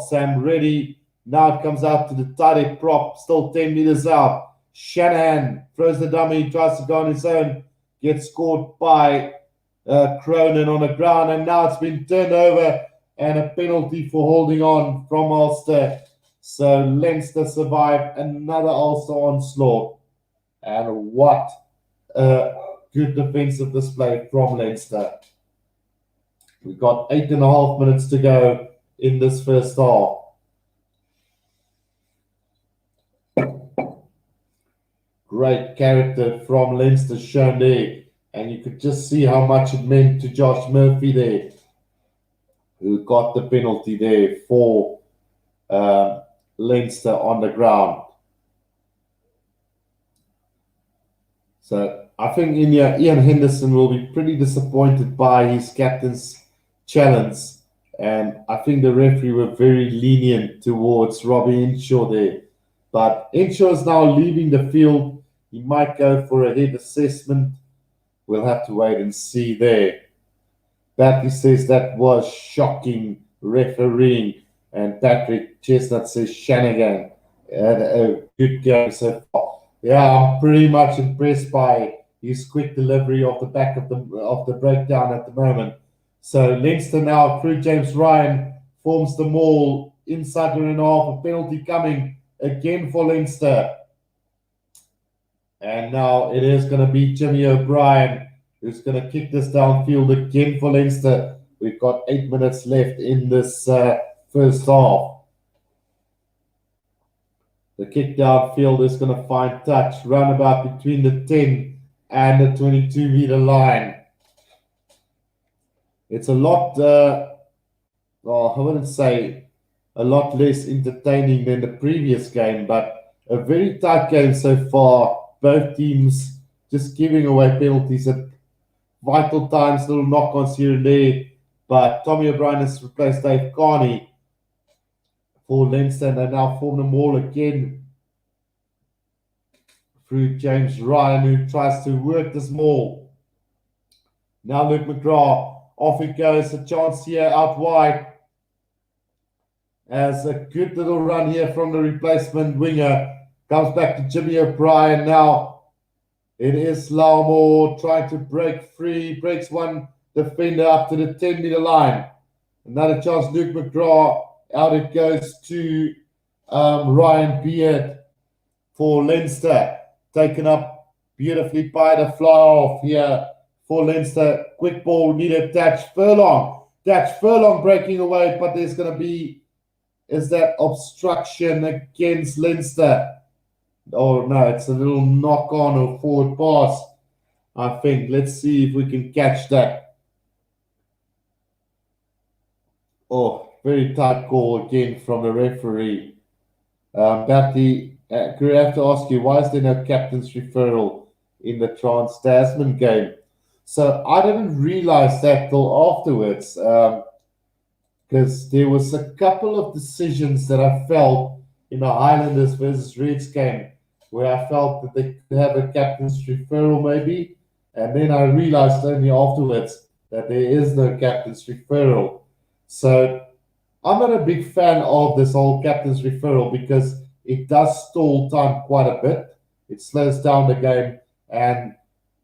Sam Reddy. Now it comes out to the tight prop, still 10 meters out. Shanahan throws the dummy, tries to go on his own, gets scored by Cronin on the ground, and now it's been turned over and a penalty for holding on from Ulster. So Leinster survived another Ulster onslaught. And what a good defensive display from Leinster. We've got 8.5 minutes to go in this first half. Great character from Leinster shown there. And you could just see how much it meant to Josh Murphy there, who got the penalty there for Leinster on the ground. So I think Ian Henderson will be pretty disappointed by his captain's challenge. And I think the referee were very lenient towards Robbie Henshaw there. But Henshaw is now leaving the field. He might go for a head assessment. We'll have to wait and see there. Batty says that was shocking refereeing. And Patrick Chestnut says Shanahan had a good game so far. Yeah, I'm pretty much impressed by his quick delivery off the back of the breakdown at the moment. So Leinster now through James Ryan forms the maul inside the 1.5. A penalty coming again for Leinster. And now it is going to be Jimmy O'Brien who's going to kick this downfield again for Leinster. We've got 8 minutes left in this first half. The kick downfield is going to find touch roundabout between the 10 and the 22-meter line. It's a lot, I wouldn't say a lot less entertaining than the previous game, but a very tight game so far. Both teams just giving away penalties at vital times, little knock-ons here and there. But Tommy O'Brien has replaced Dave Carney for Leinster, and they now form the maul again through James Ryan, who tries to work this maul. Now Luke McGrath, off it goes, a chance here out wide. As a good little run here from the replacement winger. Comes back to Jimmy O'Brien now. It is Laumore trying to break free. Breaks one defender up to the 10-meter line. Another chance, Luke McGrath. Out it goes to Ryan Beard for Leinster. Taken up beautifully by the fly-off here for Leinster. Quick ball needed. Datch Furlong breaking away, but there's going to be... Is that obstruction against Leinster? Oh, no, it's a little knock-on or forward pass, I think. Let's see if we can catch that. Oh, very tight call again from the referee. Batty, could I have to ask you, why is there no captain's referral in the Trans-Tasman game? So I didn't realize that till afterwards, because there was a couple of decisions that I felt in the Highlanders versus Reds game where I felt that they could have a captain's referral maybe, and then I realized only afterwards that there is no captain's referral. So I'm not a big fan of this whole captain's referral because it does stall time quite a bit. It slows down the game, and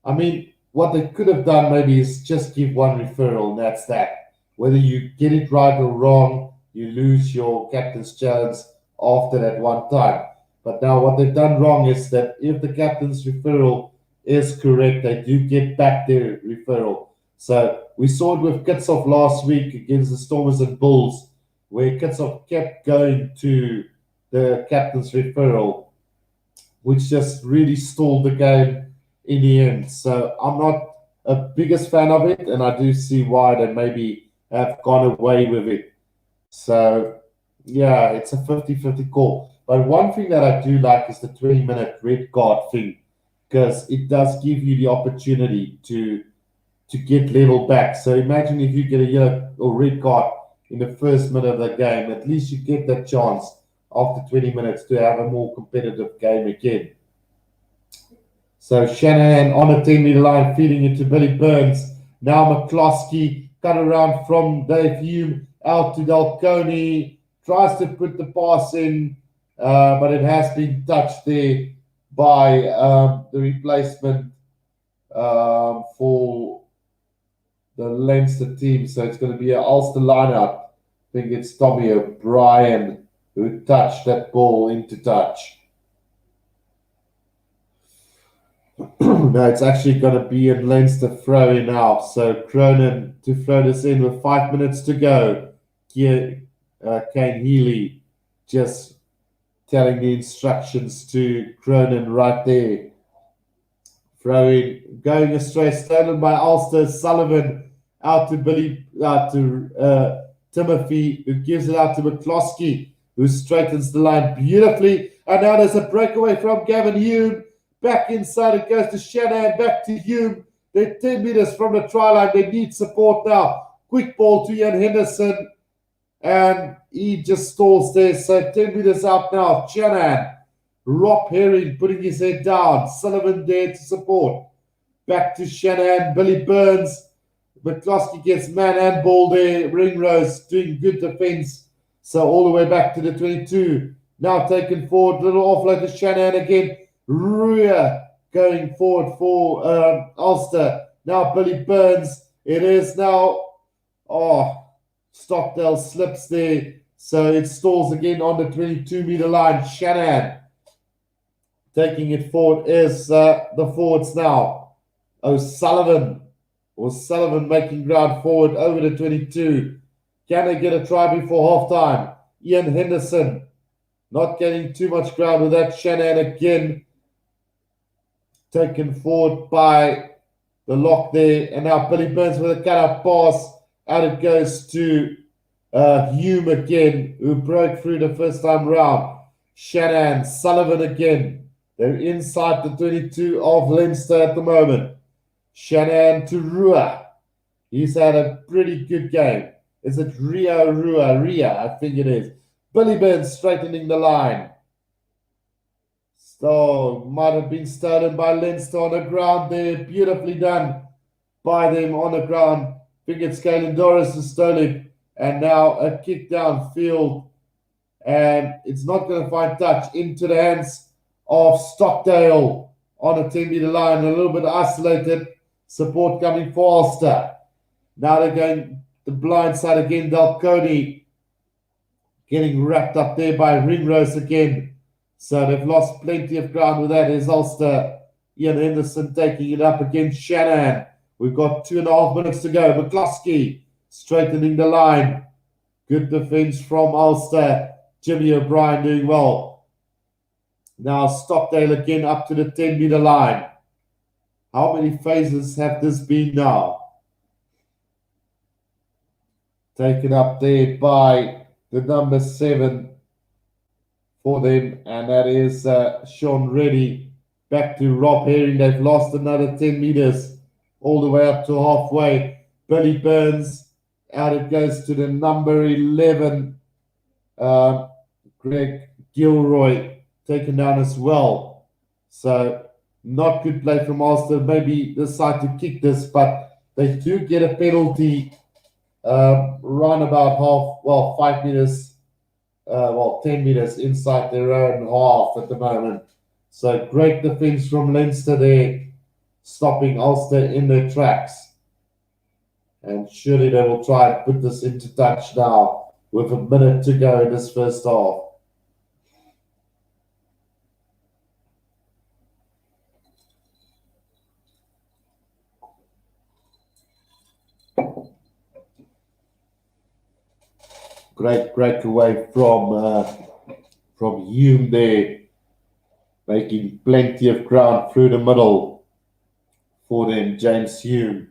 I mean, what they could have done maybe is just give one referral, and that's that. Whether you get it right or wrong, you lose your captain's challenge after that one time. But now what they've done wrong is that if the captain's referral is correct. They do get back their referral. So we saw it with Kickoff last week against the Stormers and Bulls, where Kickoff kept going to the captain's referral, which just really stalled the game in the end. So I'm not a biggest fan of it, and I do see why they maybe have gone away with it. So yeah, it's a 50-50 call. But one thing that I do like is the 20-minute red card thing, because it does give you the opportunity to get level back. So imagine if you get a yellow or red card in the first minute of the game, at least you get that chance after 20 minutes to have a more competitive game again. So Shanahan on a 10-meter line, feeding it to Billy Burns. Now McCloskey cut around from Dave Hume out to Dalconi. Tries to put the pass in, but it has been touched there by the replacement for the Leinster team. So it's going to be an Ulster lineup. I think it's Tommy O'Brien who touched that ball into touch. No, it's actually going to be in Leinster throw-in now. So Cronin to throw this in with 5 minutes to go. Kane Healy just telling the instructions to Cronin right there. Throw-in, going astray, stolen by Ulster. Sullivan out to Timothy, who gives it out to McCloskey, who straightens the line beautifully. And now there's a breakaway from Gavin Hume. Back inside, it goes to Shanahan, back to Hume. They're 10 meters from the try line. They need support now. Quick ball to Ian Henderson. And he just stalls there. So 10 meters out now. Shanahan. Rob Herring putting his head down. Sullivan there to support. Back to Shanahan. Billy Burns. McCloskey gets man and ball there. Ringrose doing good defense. So all the way back to the 22. Now taken forward. Little offload to Shanahan again. Rua going forward for Ulster. Now Billy Burns. It is now. Stockdale slips there. So it stalls again on the 22-meter line. Shanahan taking it forward is the forwards now. O'Sullivan. Sullivan making ground forward over the 22. Can they get a try before halftime? Ian Henderson not getting too much ground with that. Shanahan again taken forward by the lock there. And now Billy Burns with a cut-out pass. Out it goes to Hume again, who broke through the first time round. Shanahan, Sullivan again. They're inside the 22 of Leinster at the moment. Shanahan to Rua. He's had a pretty good game. Is it Rua? I think it is. Billy Burns straightening the line. So might have been stolen by Leinster on the ground there. Beautifully done by them on the ground. I think it's Caelan Doris who stole it. And now a kick downfield. And it's not going to find touch into the hands of Stockdale on a 10-meter line. A little bit isolated. Support coming for Ulster. Now they're going the blind side again. Dalconi getting wrapped up there by Ringrose again. So they've lost plenty of ground with that. Is Ulster. Ian Henderson taking it up against Shanahan. We've got 2.5 minutes to go. McCloskey straightening the line. Good defense from Ulster. Jimmy O'Brien doing well. Now Stockdale again up to the 10-meter line. How many phases have this been now? Taken up there by the number 7 for them, and that is Sean Reddy. Back to Rob Herring. They've lost another 10 meters all the way up to halfway. Billy Burns. Out it goes to the number 11. Greg Gilroy taken down as well. So not good play from Ulster. Maybe decide to kick this, but they do get a penalty run about 5 meters, 10 meters inside their own half at the moment. So great defense from Leinster there, stopping Ulster in their tracks. And surely they will try and put this into touch now with a minute to go in this first half. Great breakaway from Hume there, making plenty of ground through the middle for them, James Hume.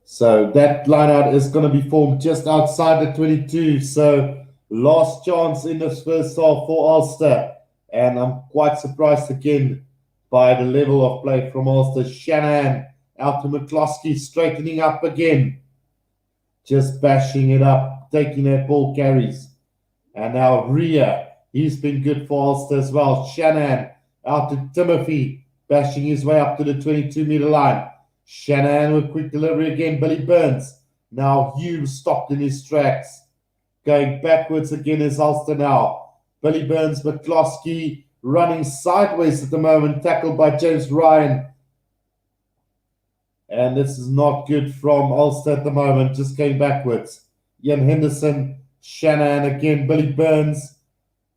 So that lineout is going to be formed just outside the 22. So last chance in this first half for Ulster. And I'm quite surprised again by the level of play from Ulster. Shanahan out to McCloskey, straightening up again. Just bashing it up, taking that ball carries. And now Rhea, he's been good for Ulster as well. Shanahan out to Timothy, bashing his way up to the 22-meter line. Shanahan with quick delivery again. Billy Burns. Now Hume stopped in his tracks. Going backwards again is Ulster now. Billy Burns, McCloskey running sideways at the moment. Tackled by James Ryan. And this is not good from Ulster at the moment. Just going backwards. Ian Henderson. Shanahan again. Billy Burns.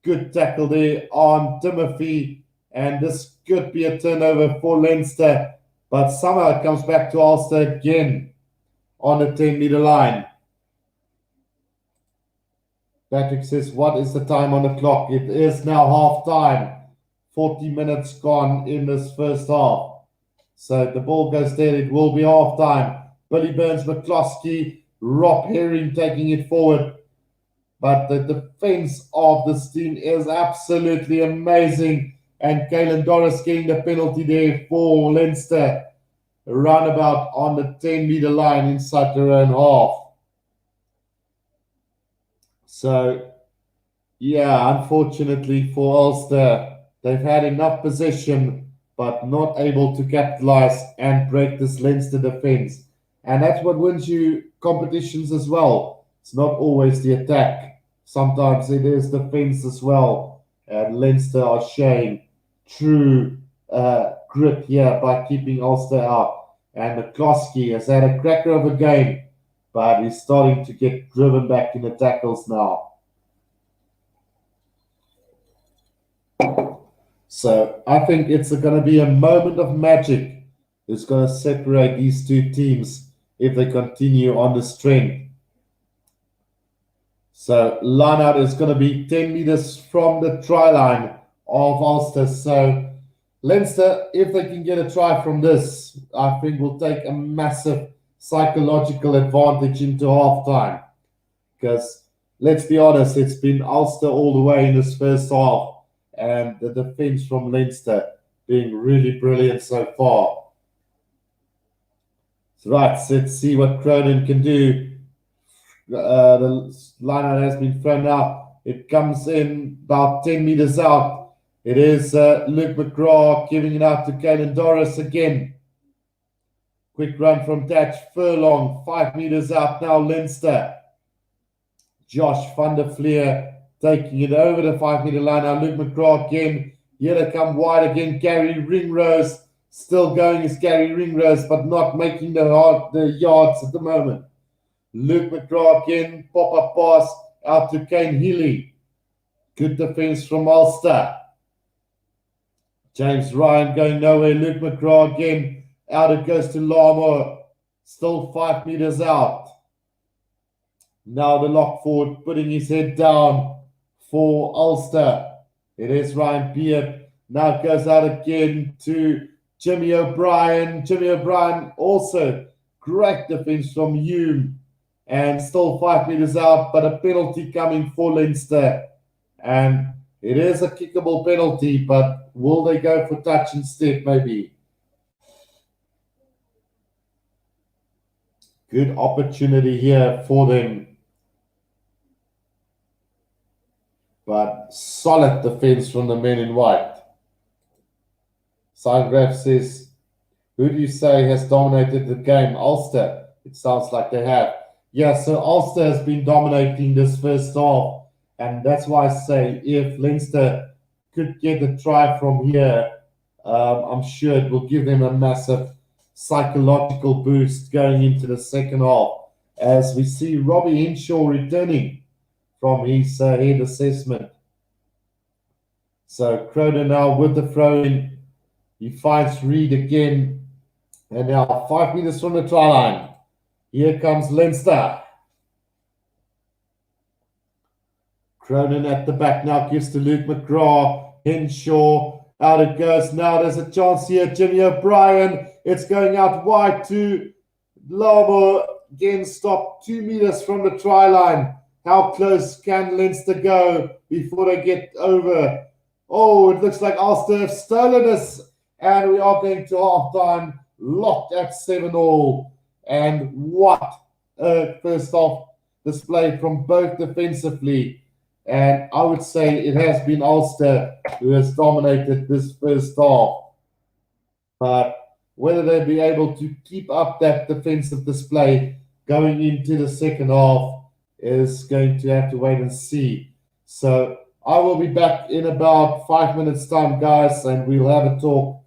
Good tackle there on Timothy. And this could be a turnover for Leinster. But somehow it comes back to Ulster again on the 10-meter line. Patrick says, what is the time on the clock? It is now half time. 40 minutes gone in this first half. So the ball goes there. It will be half time. Billy Burns, McCloskey, Rob Herring taking it forward. But the defense of this team is absolutely amazing. And Kalen Doris getting the penalty there for Leinster. Roundabout on the 10-meter line inside their own half. So, yeah, unfortunately for Ulster, they've had enough possession, but not able to capitalize and break this Leinster defense. And that's what wins you competitions as well. It's not always the attack. Sometimes it is defense as well. And Leinster are showing true grit here by keeping Ulster out. And McCloskey has had a cracker of a game, but he's starting to get driven back in the tackles now. So I think it's going to be a moment of magic. It's going to separate these two teams if they continue on this trend. So lineout is going to be 10 meters from the try line of Ulster. So Leinster, if they can get a try from this, I think will take a massive psychological advantage into halftime. Because let's be honest, it's been Ulster all the way in this first half, and the defense from Leinster being really brilliant so far. Right, so let's see what Cronin can do. The lineout has been thrown out. It comes in about 10 meters out. It is Luke McGraw giving it out to Kalen Doris again. Quick run from Datch Furlong, 5 meters out now, Leinster. Josh van der Vlier taking it over the 5-meter line. Now Luke McGraw again. Here they come wide again. Gary Ringrose still going as Gary Ringrose, but not making the yards at the moment. Luke McGraw again. Pop-up pass out to Kane Healy. Good defense from Ulster. James Ryan going nowhere. Luke McGraw again. Out it goes to Larmour. Still 5 meters out. Now the lock forward putting his head down for Ulster. It is Ryan Beard. Now it goes out again to Jimmy O'Brien. Jimmy O'Brien also great defense from Hume. And still 5 meters out, but a penalty coming for Leinster. And it is a kickable penalty, but will they go for touch instead, maybe? Good opportunity here for them. But solid defense from the men in white. Sidegraph says, who do you say has dominated the game? Ulster. It sounds like they have. Yeah, so Ulster has been dominating this first half. And that's why I say if Leinster could get a try from here, I'm sure it will give them a massive psychological boost going into the second half. As we see Robbie Henshaw returning from his head assessment. So Cronin now with the throw-in. He finds Reid again. And now 5 meters from the try line. Here comes Leinster. Cronin at the back now gives to Luke McGrath. Henshaw, out it goes. Now there's a chance here. Jimmy O'Brien. It's going out wide to Labo. Again, stopped 2 meters from the try line. How close can Leinster go before they get over? Oh, it looks like Ulster have stolen us. And we are going to half-time, locked at 7-all. And what a first half display from both defensively. And I would say it has been Ulster who has dominated this first half. But whether they'll be able to keep up that defensive display going into the second half is going to have to wait and see. So I will be back in about 5 minutes' time, guys, and we'll have a talk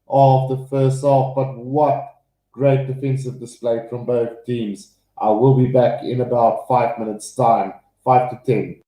of the first half. But what great defensive display from both teams. I will be back in about 5 minutes' time, 5 to 10.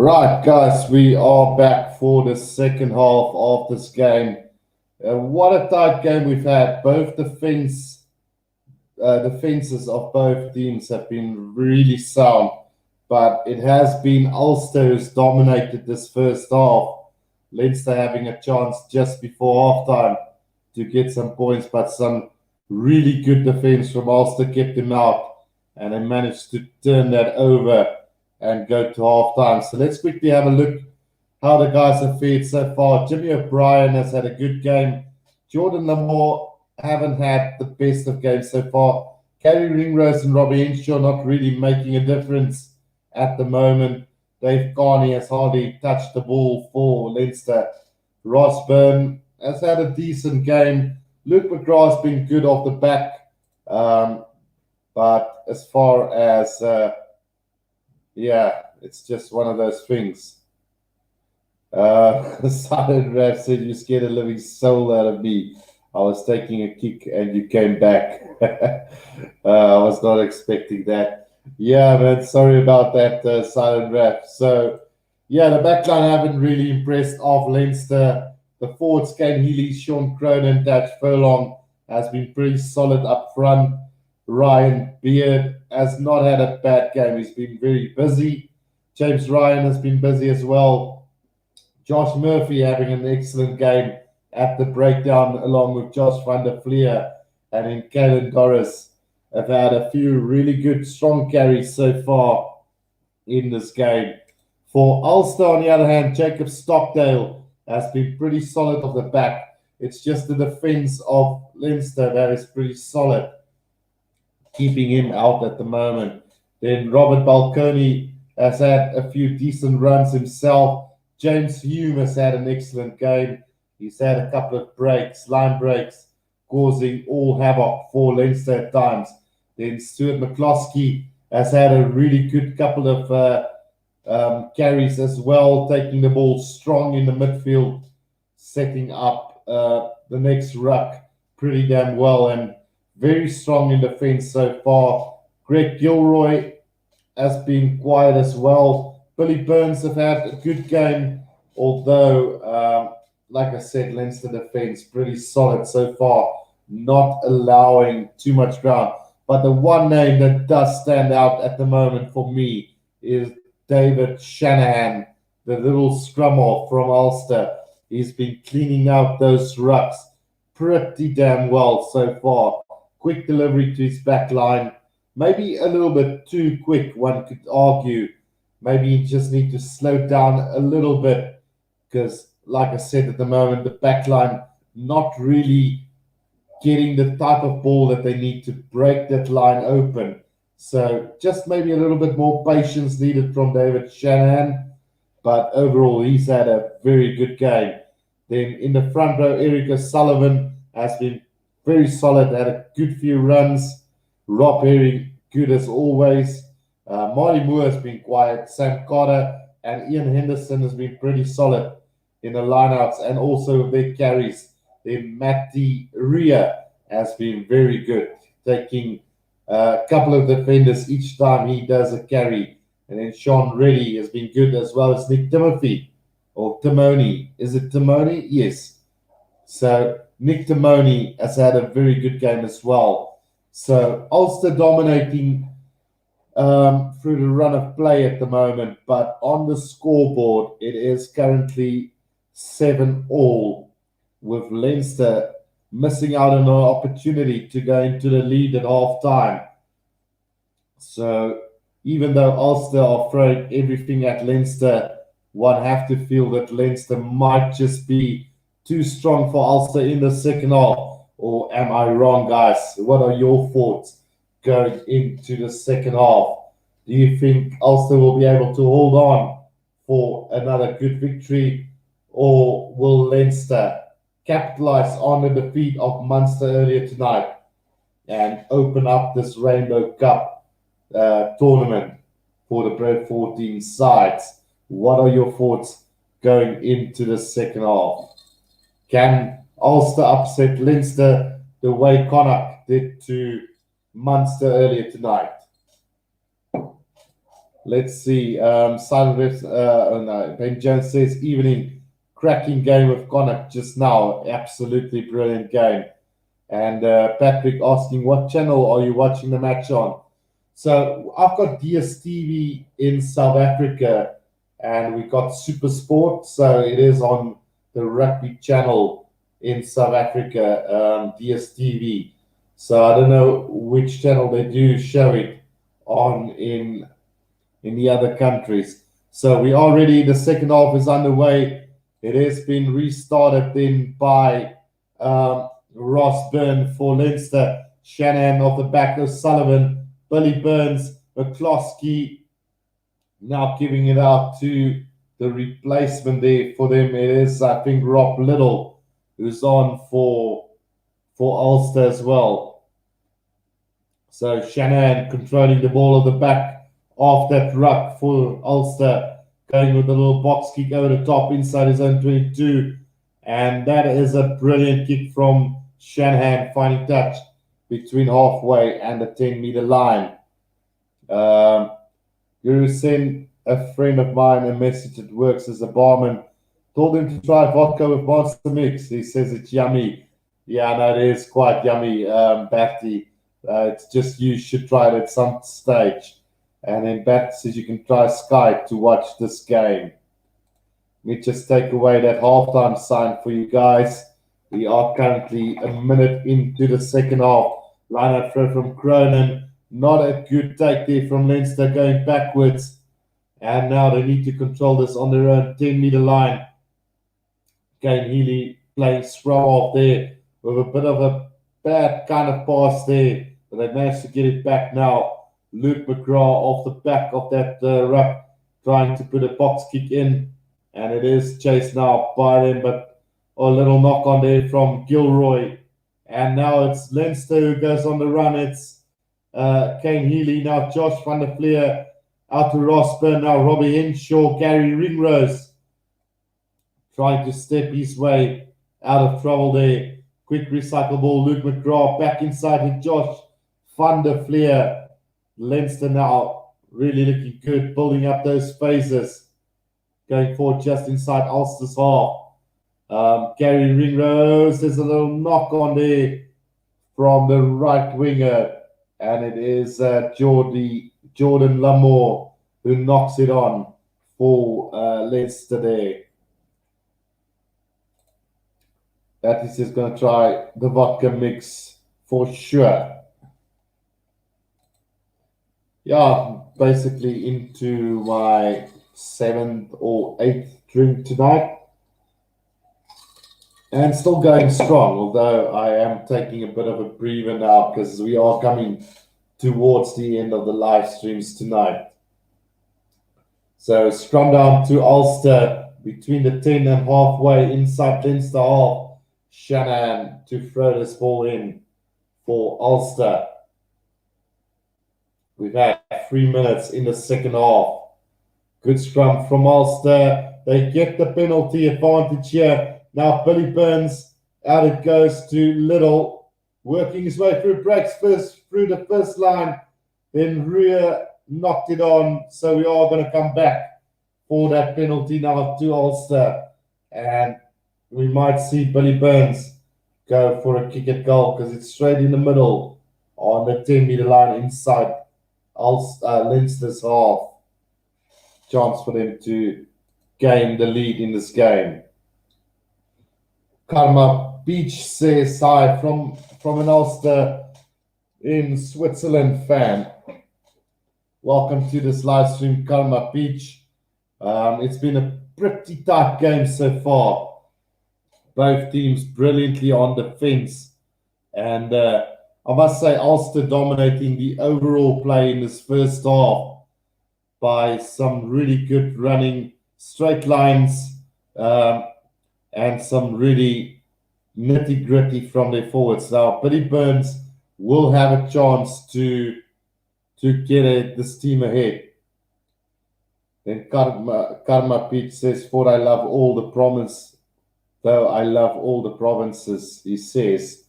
Right, guys, we are back for the second half of this game. What a tight game we've had. Both defenses of both teams have been really sound, but it has been Ulster who's dominated this first half. Leinster having a chance just before halftime to get some points, but some really good defense from Ulster kept them out, and they managed to turn that over and go to halftime. So let's quickly have a look how the guys have fared so far. Jimmy O'Brien has had a good game. Jordan Lamore haven't had the best of games so far. Kerry Ringrose and Robbie Henshaw not really making a difference at the moment. Dave Carney has hardly touched the ball for Leinster. Ross Byrne has had a decent game. Luke McGrath's been good off the back. But as far as, it's just one of those things. Silent Rap said, "You scared a living soul out of me. I was taking a kick and you came back." I was not expecting that. Yeah, man, sorry about that, Silent Rap. So, yeah, the backline haven't really impressed off Leinster. The forwards, Kane Healy, Sean Cronin, Dutch Furlong has been pretty solid up front. Ryan Beard has not had a bad game. He's been very busy. James Ryan has been busy as well. Josh Murphy having an excellent game at the breakdown along with Josh van der Vlier, and then Cullen Doris have had a few really good strong carries so far in this game. For Ulster, on the other hand, Jacob Stockdale has been pretty solid off the back. It's just the defense of Leinster that is pretty solid, keeping him out at the moment. Then Robert Balconi has had a few decent runs himself. James Hume has had an excellent game. He's had a couple of line breaks, causing all havoc for Leinster at times. Then Stuart McCloskey has had a really good couple of carries as well, taking the ball strong in the midfield, setting up the next ruck pretty damn well, and very strong in defense so far. Greg Gilroy has been quiet as well. Billy Burns have had a good game, although, like I said, Leinster defense pretty solid so far, not allowing too much ground. But the one name that does stand out at the moment for me is David Shanahan, the little scrum half from Ulster. He's been cleaning out those rucks pretty damn well so far. Quick delivery to his back line. Maybe a little bit too quick, one could argue. Maybe you just need to slow down a little bit because, like I said, at the moment, the back line not really getting the type of ball that they need to break that line open. So just maybe a little bit more patience needed from David Shanahan. But overall, he's had a very good game. Then in the front row, Eric O'Sullivan has been very solid, had a good few runs. Rob Herring, good as always. Marty Moore has been quiet. Sam Carter and Ian Henderson has been pretty solid in the lineouts and also with their carries. Then Matty Ria has been very good, taking a couple of defenders each time he does a carry. And then Sean Reddy has been good, as well as Nick Timothy, or Timoni. Is it Timoni? Yes. So Nick Timoni has had a very good game as well. So Ulster dominating through the run of play at the moment, but on the scoreboard, it is currently 7-all, with Leinster missing out on an opportunity to go into the lead at half time. So even though Ulster are throwing everything at Leinster, one have to feel that Leinster might just be too strong for Ulster in the second half. Or am I wrong, guys? What are your thoughts going into the second half? Do you think Ulster will be able to hold on for another good victory, or will Leinster capitalize on the defeat of Munster earlier tonight and open up this Rainbow Cup tournament for the Pro 14 sides? What are your thoughts going into the second half? Can Ulster upset Leinster the way Connacht did to Munster earlier tonight? Let's see. Silent Rips, oh no, Ben Jones says, evening, cracking game of Connacht just now. Absolutely brilliant game. And Patrick asking, what channel are you watching the match on? So I've got DSTV in South Africa, and we've got Super Sport. So it is on the rugby channel in South Africa, DSTV. So I don't know which channel they do show it on in the other countries. So we already, the second half is underway. It has been restarted then by Ross Byrne for Leinster, Shanahan off the back of Sullivan, Billy Burns, McCloskey now giving it out to the replacement there for them. It is, I think, Rob Little who's on for Ulster as well. So Shanahan controlling the ball at the back of that ruck for Ulster, going with a little box kick over the top inside his own 22. And that is a brilliant kick from Shanahan, finding touch between halfway and the 10-meter line. Guru sent a friend of mine a message that works as a barman. Told him to try vodka with Monster Mix. He says it's yummy. Yeah, no, it is quite yummy, Batty. It's just you should try it at some stage. And then Bat says you can try Skype to watch this game. Let me just take away that halftime sign for you guys. We are currently a minute into the second half. Line out throw from Cronin. Not a good take there from Leinster going backwards. And now they need to control this on their own 10-meter line. Kane Healy playing scrum off there with a bit of a bad kind of pass there. But they managed to get it back now. Luke McGrath off the back of that ruck, trying to put a box kick in. And it is chased now by them, but a little knock on there from Gilroy. And now it's Leinster who goes on the run. It's Kane Healy, now Josh van der Fleer, out to Rosburn, now Robbie Henshaw, Gary Ringrose trying to step his way out of trouble there. Quick recycle ball, Luke McGrath back inside with Josh van der Fleer. Leinster now really looking good, building up those phases. Going forward just inside Ulster's half. Gary Ringrose, there's a little knock on there from the right winger. And it is Jordan Lamore who knocks it on for Leinster there. That is just going to try the vodka mix for sure. Yeah, basically into my 7th or 8th drink tonight. And still going strong, although I am taking a bit of a breather now because we are coming towards the end of the live streams tonight. So scrum down to Ulster between the 10 and halfway inside Leinster half. Shanahan to throw this ball in for Ulster. We've had 3 minutes in the second half. Good scrum from Ulster. They get the penalty advantage here. Now Billy Burns, out it goes to Little, working his way through, breaks first through the first line. Then Rhea knocked it on. So we are going to come back for that penalty now to Ulster. And we might see Billy Burns go for a kick at goal because it's straight in the middle on the 10-meter line inside Leinster's half. Chance for them to gain the lead in this game. Karma Beach says hi from an Ulster in Switzerland fan. Welcome to this live stream, Karma Beach. It's been a pretty tight game so far. Both teams brilliantly on defense. And I must say, Ulster dominating the overall play in this first half by some really good running straight lines and some really nitty-gritty from their forwards. Now, Billy Burns will have a chance to get this team ahead. Then Karma Pete says, "For I love all the province, though I love all the provinces," he says.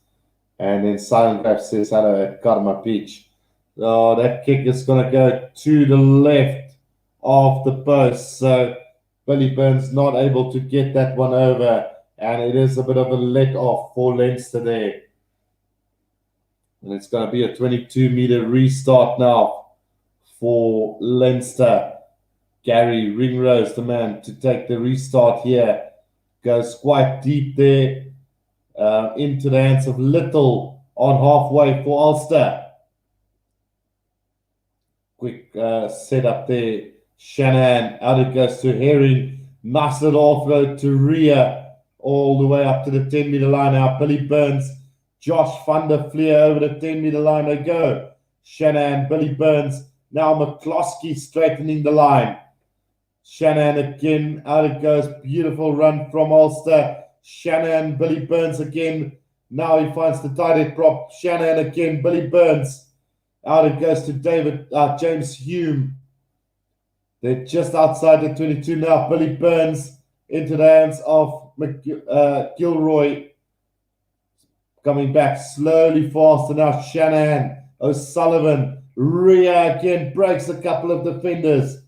And then Silent Graph says, "Hello at Karma Peach." Oh, that kick is going to go to the left of the post. So Billy Burns not able to get that one over, and it is a bit of a let off for Leinster there. And it's going to be a 22-meter restart now for Leinster. Gary Ringrose, the man to take the restart here, goes quite deep there into the hands of Little on halfway for Ulster. Quick setup there. Shanahan, out it goes to Herring. Nice little offload to Ria, all the way up to the 10-meter line now. Billy Burns, Josh van der Vlier over the 10-meter line. They go. Shanahan, Billy Burns. Now McCloskey straightening the line. Shanahan again, out it goes. Beautiful run from Ulster. Shanahan, Billy Burns again. Now he finds the tight head prop. Shanahan again, Billy Burns. Out it goes to James Hume. They're just outside the 22 now. Billy Burns into the hands of Gilroy. Coming back slowly faster now. Shanahan, O'Sullivan. Ria again breaks a couple of defenders.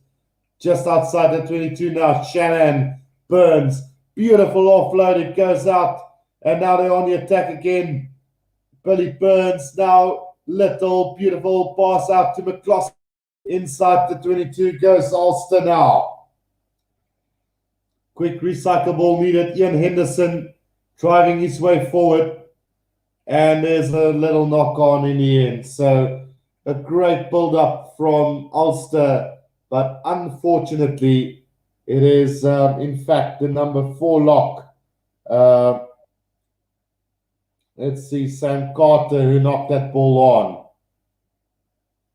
Just outside the 22 now. Shanahan, Burns. Beautiful offload. It goes out. And now they're on the attack again. Billy Burns now. Little beautiful pass out to McCloskey. Inside the 22 goes Ulster now. Quick recycle ball needed. Ian Henderson driving his way forward. And there's a little knock on in the end. So a great build-up from Ulster. But unfortunately, it is in fact the number 4 lock. Let's see, Sam Carter, who knocked that ball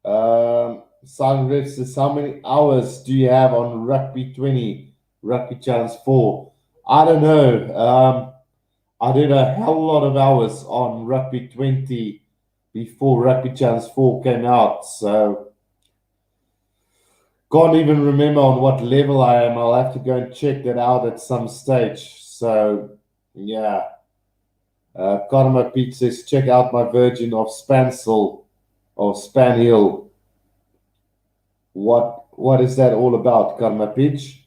on. Simon Ref says, how many hours do you have on Rugby 20, Rugby Challenge 4? I don't know. I did a hell lot of hours on Rugby 20 before Rugby Challenge 4 came out. So, can't even remember on what level I am. I'll have to go and check that out at some stage. So, yeah. Conor Pete says, check out my version of Spansel or Spanhill. What is that all about, Conor Pete?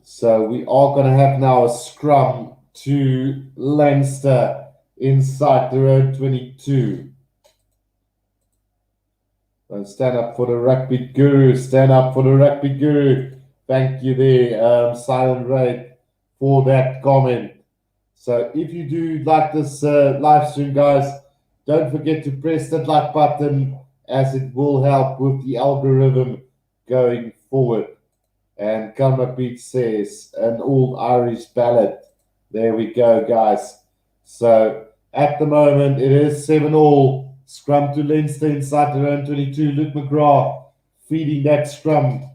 So we are going to have now a scrum to Leinster inside their own 22. So stand up for the rugby guru. Stand up for the rugby guru. Thank you there, Silent Raid, for that comment. So if you do like this live stream, guys, don't forget to press that like button, as it will help with the algorithm going forward. And Conor Pete says, an old Irish ballad. There we go, guys. So at the moment, it is 7-all. Scrum to Leinster inside their own 22. Luke McGrath feeding that scrum.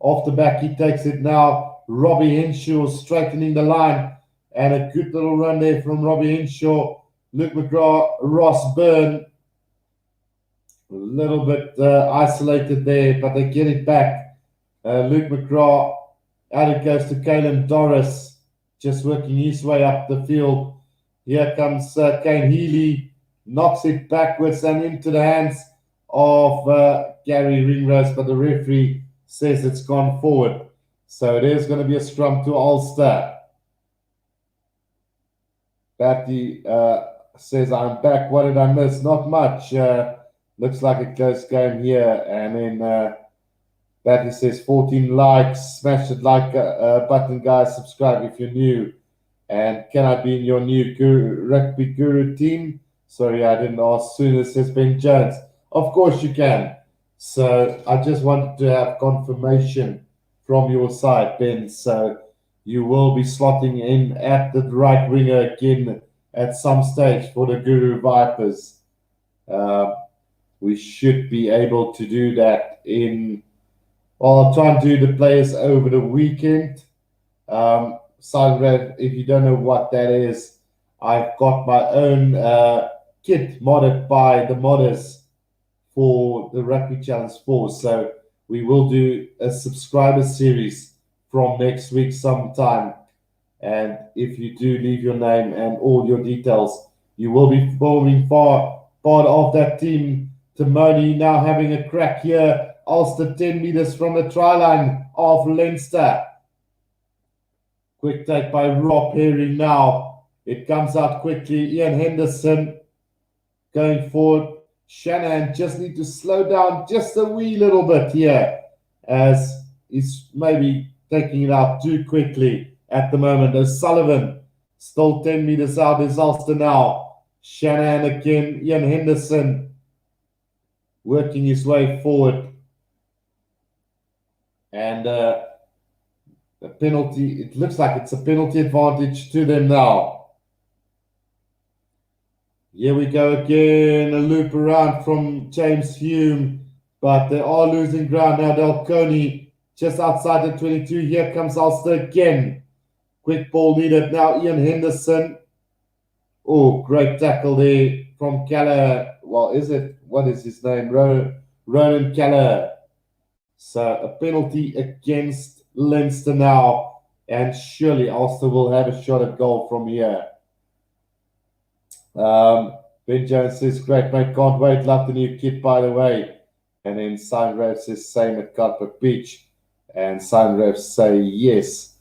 Off the back, he takes it now. Robbie Henshaw straightening the line. And a good little run there from Robbie Henshaw. Luke McGrath, Ross Byrne. A little bit isolated there, but they get it back. Luke McGrath, out it goes to Cullen Doris, just working his way up the field. Here comes Kane Healy, knocks it backwards and into the hands of Gary Ringrose, but the referee says it's gone forward. So it is going to be a scrum to Ulster. Batty says, I'm back. What did I miss? Not much. Looks like a close game here. And then Batty says 14 likes. Smash the like button, guys. Subscribe if you're new. And can I be in your new rugby guru team? Sorry, I didn't ask sooner, says Ben Jones. Of course you can. So I just wanted to have confirmation from your side, Ben. So you will be slotting in at the right winger again at some stage for the Guru Vipers. We should be able to do that I'll try and do the players over the weekend. Silent, if you don't know what that is, I've got my own kit modded by the modders for the Rugby Challenge 4. So we will do a subscriber series from next week sometime. And if you do leave your name and all your details, you will be forming part of that team Timoni now having a crack here. Ulster 10 meters from the try line of Leinster. Quick take by Rob Herring now. It comes out quickly. Ian Henderson going forward. Shanahan just need to slow down just a wee little bit here, as he's maybe taking it out too quickly at the moment. O'Sullivan still 10 meters out is Ulster now. Shanahan again. Ian Henderson working his way forward. And a penalty, it looks like it's a penalty advantage to them now. Here we go again, a loop around from James Hume, but they are losing ground now. Delconi just outside the 22. Here comes Ulster again. Quick ball needed now. Ian Henderson. Oh, great tackle there from Keller. Well, what is his name? Ronan Keller. So a penalty against Leinster now, and surely Ulster will have a shot at goal from here. Ben Jones says, great mate, can't wait, love the new kit by the way. And then Signrev says, same at Carpet Beach. And Signrev say yes.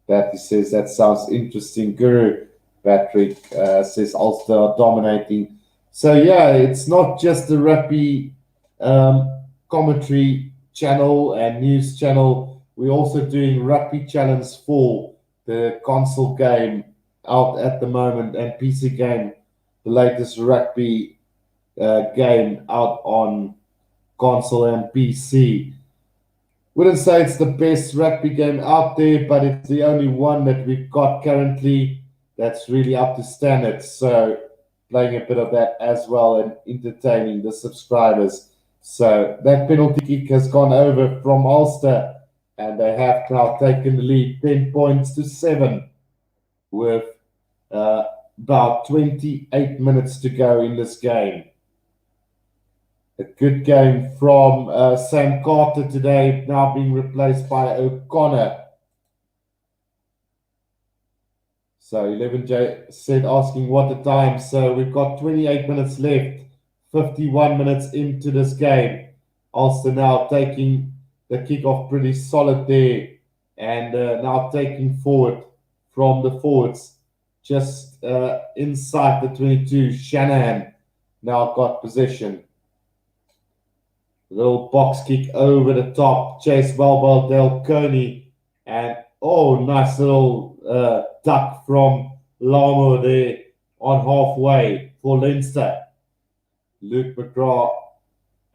That says, that sounds interesting. Guru Patrick says Ulster are dominating. So yeah, it's not just the rugby commentary channel and news channel. We're also doing rugby challenge for the console game out at the moment, and PC game, the latest rugby game out on console and PC. Wouldn't say it's the best rugby game out there, but it's the only one that we've got currently that's really up to standards. So playing a bit of that as well and entertaining the subscribers. So that penalty kick has gone over from Ulster, and they have now taken the lead 10 points to 7 with about 28 minutes to go in this game. A good game from Sam Carter today, now being replaced by O'Connor. So 11J said, asking what the time. So we've got 28 minutes left, 51 minutes into this game. Ulster now taking the kickoff pretty solid there, and now taking forward from the forwards, just inside the 22. Shanahan now got possession. Little box kick over the top. Chase well, Delconi. And oh, nice little duck from Lamo there on halfway for Leinster. Luke McGrath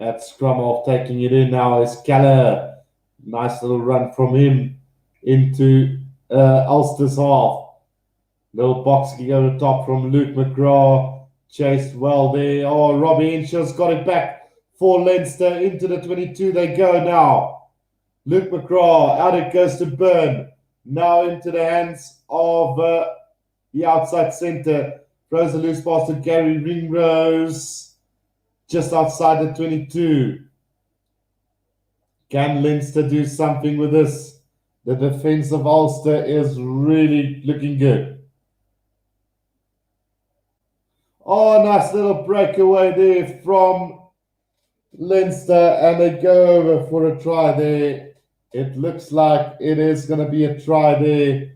at scrum off, taking it in now is Keller. Nice little run from him into Ulster's half. Little box kick over the top from Luke McGrath. Chased well there. Oh, Robbie Henshaw's got it back for Leinster into the 22. They go now. Luke McGrath, out it goes to Byrne. Now into the hands of the outside centre. Throws a loose pass to Gary Ringrose. Just outside the 22. Can Leinster do something with this? The defence of Ulster is really looking good. Oh, nice little breakaway there from Leinster, and they go over for a try there. It looks like it is going to be a try there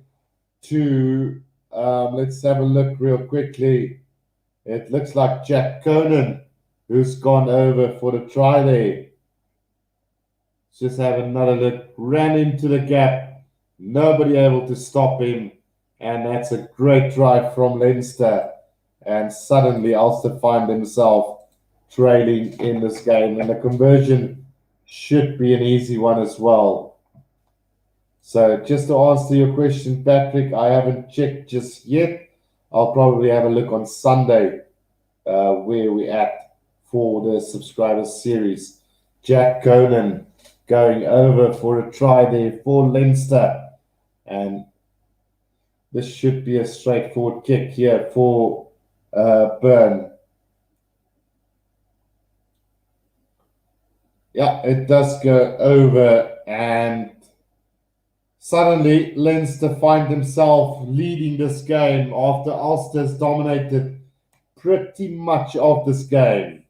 to, let's have a look real quickly. It looks like Jack Conan who's gone over for the try there. Let's just have another look. Ran into the gap. Nobody able to stop him. And that's a great try from Leinster. And suddenly Ulster find themselves trailing in this game. And the conversion should be an easy one as well. So just to answer your question, Patrick, I haven't checked just yet. I'll probably have a look on Sunday where we're at for the subscribers series. Jack Conan going over for a try there for Leinster. And this should be a straightforward kick here for Byrne. Yeah, it does go over, and suddenly Leinster find themselves leading this game after Ulster's dominated pretty much of this game.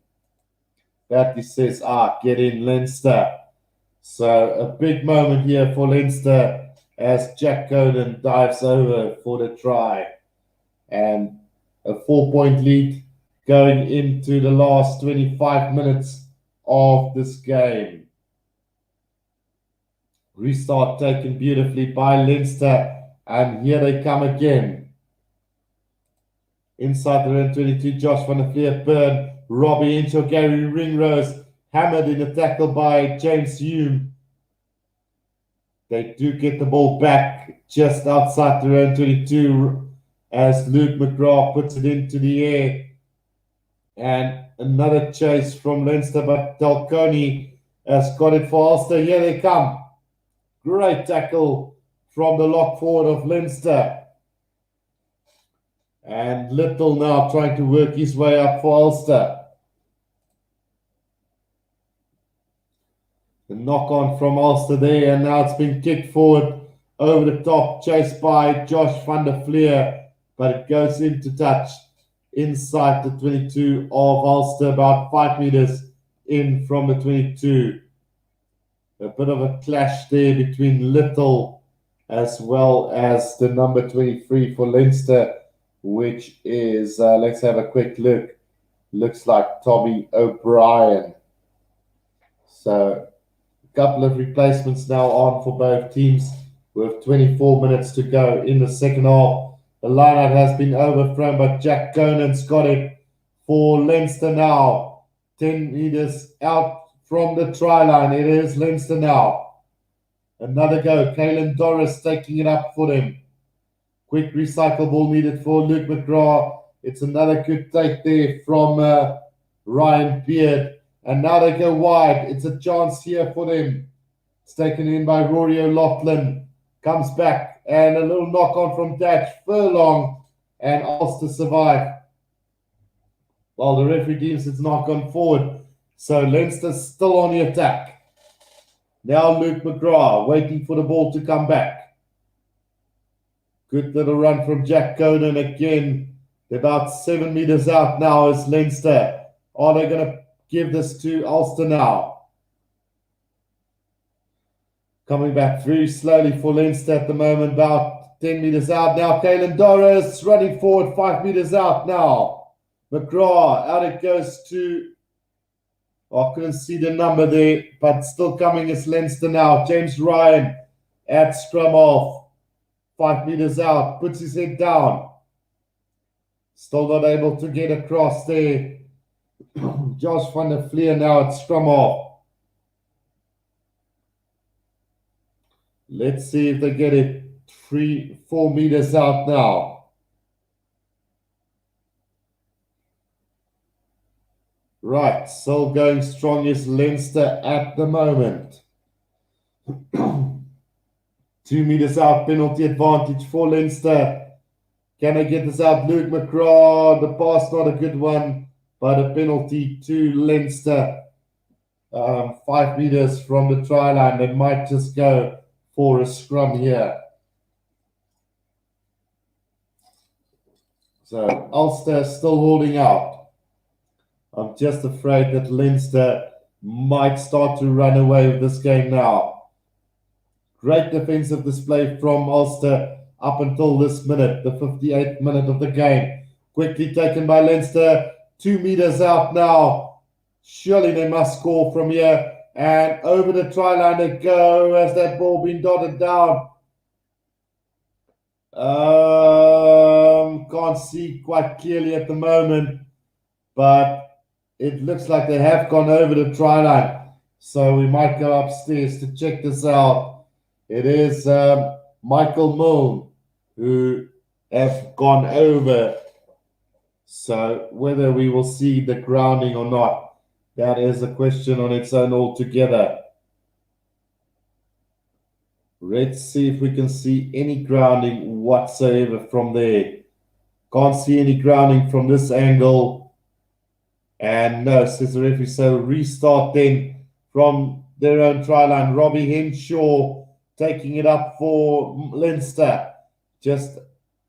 Batty says, get in Leinster. So a big moment here for Leinster as Jack Cullen dives over for the try. And a 4-point lead going into the last 25 minutes of this game. Restart taken beautifully by Leinster, and here they come again. Inside the end 22, Josh van der Vliet Burn, Robbie Inchel, Gary Ringrose, hammered in a tackle by James Hume. They do get the ball back just outside the round 22 as Luke McGrath puts it into the air. And another chase from Leinster, but Dalconi has got it for Ulster. Here they come. Great tackle from the lock forward of Leinster. And Little now trying to work his way up for Ulster. The knock on from Ulster there, and now it's been kicked forward over the top, chased by Josh van der Vliet, but it goes into touch inside the 22 of Ulster, about 5 meters in from the 22. A bit of a clash there between Little as well as the number 23 for Leinster, which is, let's have a quick look. Looks like Tommy O'Brien. So a couple of replacements now on for both teams with 24 minutes to go in the second half. The lineout has been overthrown, but Jack Conan's got it for Leinster now. 10 meters out from the try line. It is Leinster now. Another go. Caelan Doris taking it up for them. Quick recycle ball needed for Luke McGrath. It's another good take there from Ryan Beard. And now they go wide. It's a chance here for them. It's taken in by Rory O'Loughlin. Comes back. And a little knock on from Datch Furlong. And Ulster survive. While the referee deems it's not gone forward. So Leinster's still on the attack. Now Luke McGrath waiting for the ball to come back. Good little run from Jack Conan again. They're about 7 meters out now as Leinster. Are they going to give this to Ulster now? Coming back very slowly for Leinster at the moment, about 10 meters out now. Caelan Doris running forward 5 meters out now. McGrath, out it goes to, I couldn't see the number there, but still coming is Leinster now. James Ryan at scrum off. 5 meters out, puts his head down. Still not able to get across there. Josh van der Vliet now at scrum off. Let's see if they get it 3-4 meters out now. Right, still going strong is Leinster at the moment. 2 meters out, penalty advantage for Leinster. Can they get this out? Luke McGrath, the pass not a good one, but a penalty to Leinster. 5 meters from the try line. They might just go for a scrum here. So Ulster still holding out. I'm just afraid that Leinster might start to run away with this game now. Great defensive display from Ulster up until this minute, the 58th minute of the game. Quickly taken by Leinster. 2 meters out now. Surely they must score from here. And over the try line they go. Has that ball been dotted down? Can't see quite clearly at the moment. But it looks like they have gone over the try line. So we might go upstairs to check this out. It is Michael Milne who have gone over. So whether we will see the grounding or not, that is a question on its own altogether. Let's see if we can see any grounding whatsoever from there. Can't see any grounding from this angle. And no, says the referee. So restart then from their own try line. Robbie Henshaw taking it up for Leinster. Just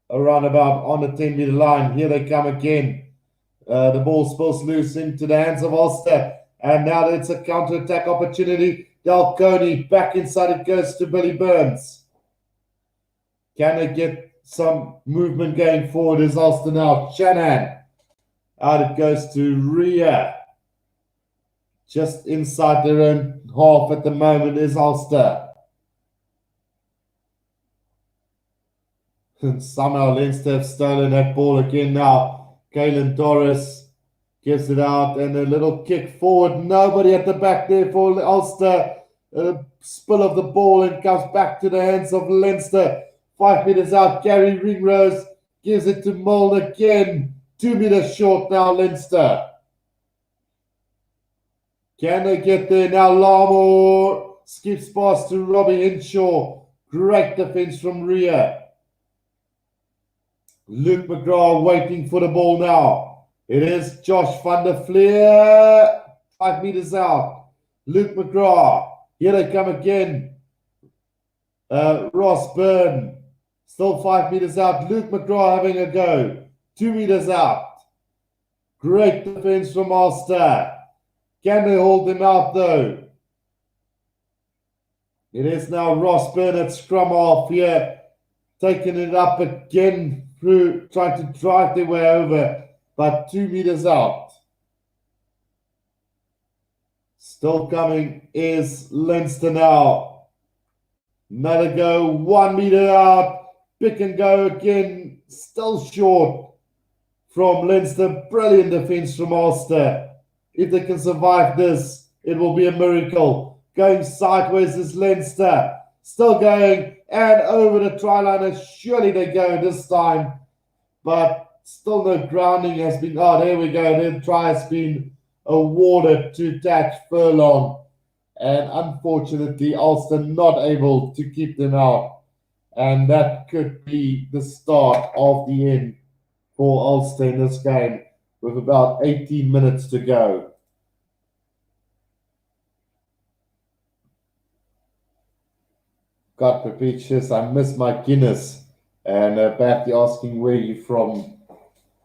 around about on the 10-meter line. Here they come again. The ball spills loose into the hands of Ulster. And now it's a counter-attack opportunity. Dalconi back inside. It goes to Billy Burns. Can they get some movement going forward? Is Ulster now? Shannon. Out it goes to Ria. Just inside their own half at the moment is Ulster. And somehow Leinster have stolen that ball again now. Cullen Doris gives it out and a little kick forward. Nobody at the back there for Ulster. A spill of the ball and comes back to the hands of Leinster. 5 meters out. Gary Ringrose gives it to Mould again. 2 meters short now, Leinster. Can they get there now? Larmour skips past to Robbie Henshaw. Great defense from Ria. Luke McGrath waiting for the ball now. It is Josh van der Fleer. 5 meters out. Luke McGrath. Here they come again. Ross Byrne. Still 5 meters out. Luke McGrath having a go. 2 meters out. Great defense from Ulster. Can they hold them out though? It is now Ross Byrne at scrum half here. Taking it up again. Through trying to drive their way over, but 2 meters out. Still coming is Leinster now. Another go, 1 meter out. Pick and go again. Still short from Leinster. Brilliant defense from Ulster. If they can survive this, it will be a miracle. Going sideways is Leinster. Still going. And over the try line, surely they go this time. But still no grounding has been... Oh, there we go. The try has been awarded to Tatch Furlong. And unfortunately, Ulster not able to keep them out. And that could be the start of the end for Ulster in this game with about 18 minutes to go. God perpetuous, I miss my Guinness. And Batty asking where you from.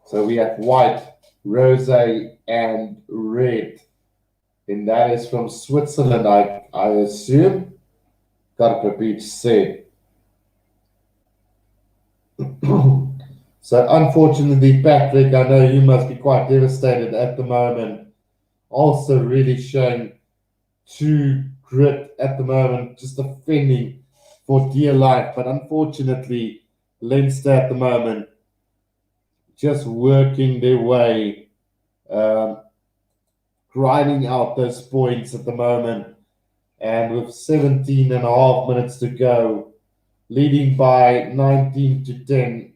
So we have white, rosé, and red. And that is from Switzerland, I assume. God perpetuous said. So unfortunately, Patrick, I know you must be quite devastated at the moment. Also really showing true grit at the moment, just defending for dear life. But unfortunately, Leinster at the moment just working their way, grinding out those points at the moment. And with 17 and a half minutes to go, leading by 19 to 10,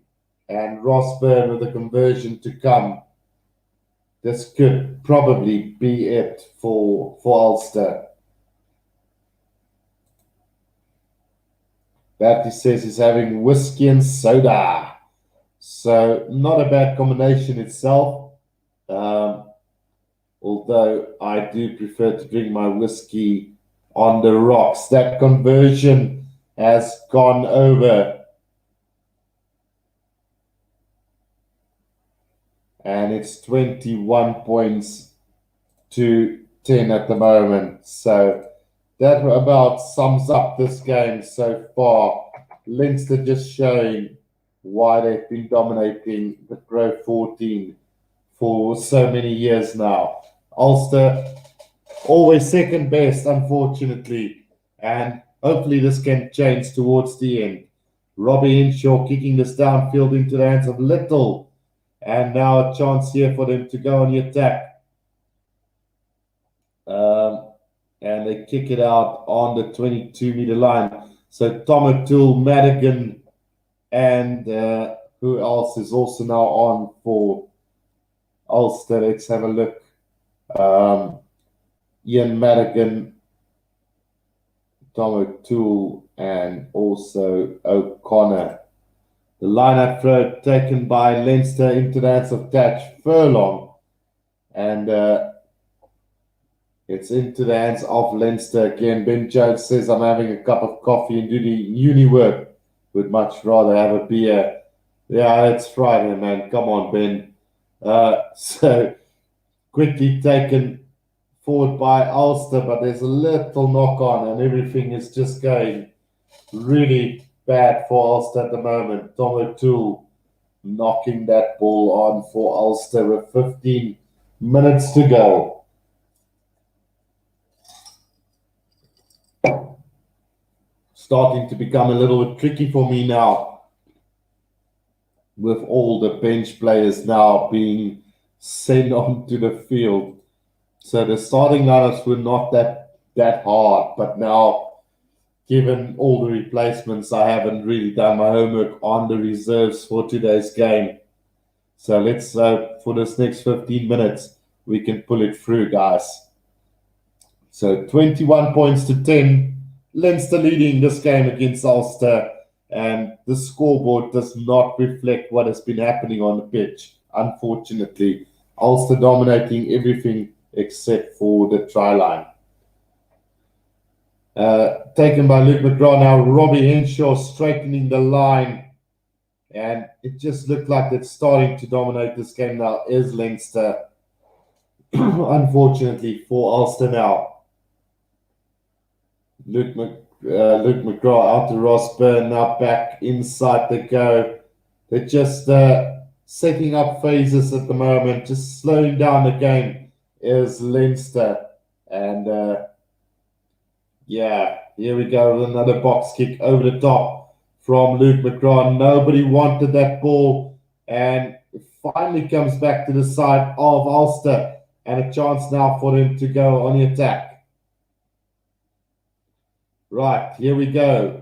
and Ross Byrne with a conversion to come. This could probably be it for Ulster. Batty says he's having whiskey and soda. So not a bad combination itself. Although I do prefer to drink my whiskey on the rocks. That conversion has gone over. And it's 21 points to 10 at the moment. So that about sums up this game so far. Leinster just showing why they've been dominating the Pro 14 for so many years now. Ulster always second best, unfortunately. And hopefully this can change towards the end. Robbie Henshaw kicking this downfield into the hands of Little. And now a chance here for them to go on the attack. And they kick it out on the 22-meter line. So Tom O'Toole, Madigan, and who else is also now on for Ulster? Let's have a look. Ian Madigan, Tom O'Toole, and also O'Connor. The line-up throw taken by Leinster into the hands of Tatch Furlong. And it's into the hands of Leinster again. Ben Jones says, I'm having a cup of coffee and doing uni work. Would much rather have a beer. Yeah, it's Friday, man. Come on, Ben. So quickly taken forward by Ulster, but there's a little knock on and everything is just going really bad for Ulster at the moment. Tom O'Toole knocking that ball on for Ulster with 15 minutes to go. Starting to become a little bit tricky for me now, with all the bench players now being sent onto the field. So the starting lineups were not that hard, but now, given all the replacements, I haven't really done my homework on the reserves for today's game. So let's hope for this next 15 minutes we can pull it through, guys. So 21 points to 10. Leinster leading this game against Ulster, and the scoreboard does not reflect what has been happening on the pitch, unfortunately. Ulster dominating everything except for the try line. Taken by Luke McGrath now. Robbie Henshaw straightening the line, and it just looked like it's starting to dominate this game now is Leinster. Unfortunately for Ulster now. Luke McGrath out to Ross Byrne, now back inside the go. They're just setting up phases at the moment, just slowing down the game is Leinster. And yeah, here we go with another box kick over the top from Luke McGrath. Nobody wanted that ball, and it finally comes back to the side of Ulster, and a chance now for them to go on the attack. Right, here we go.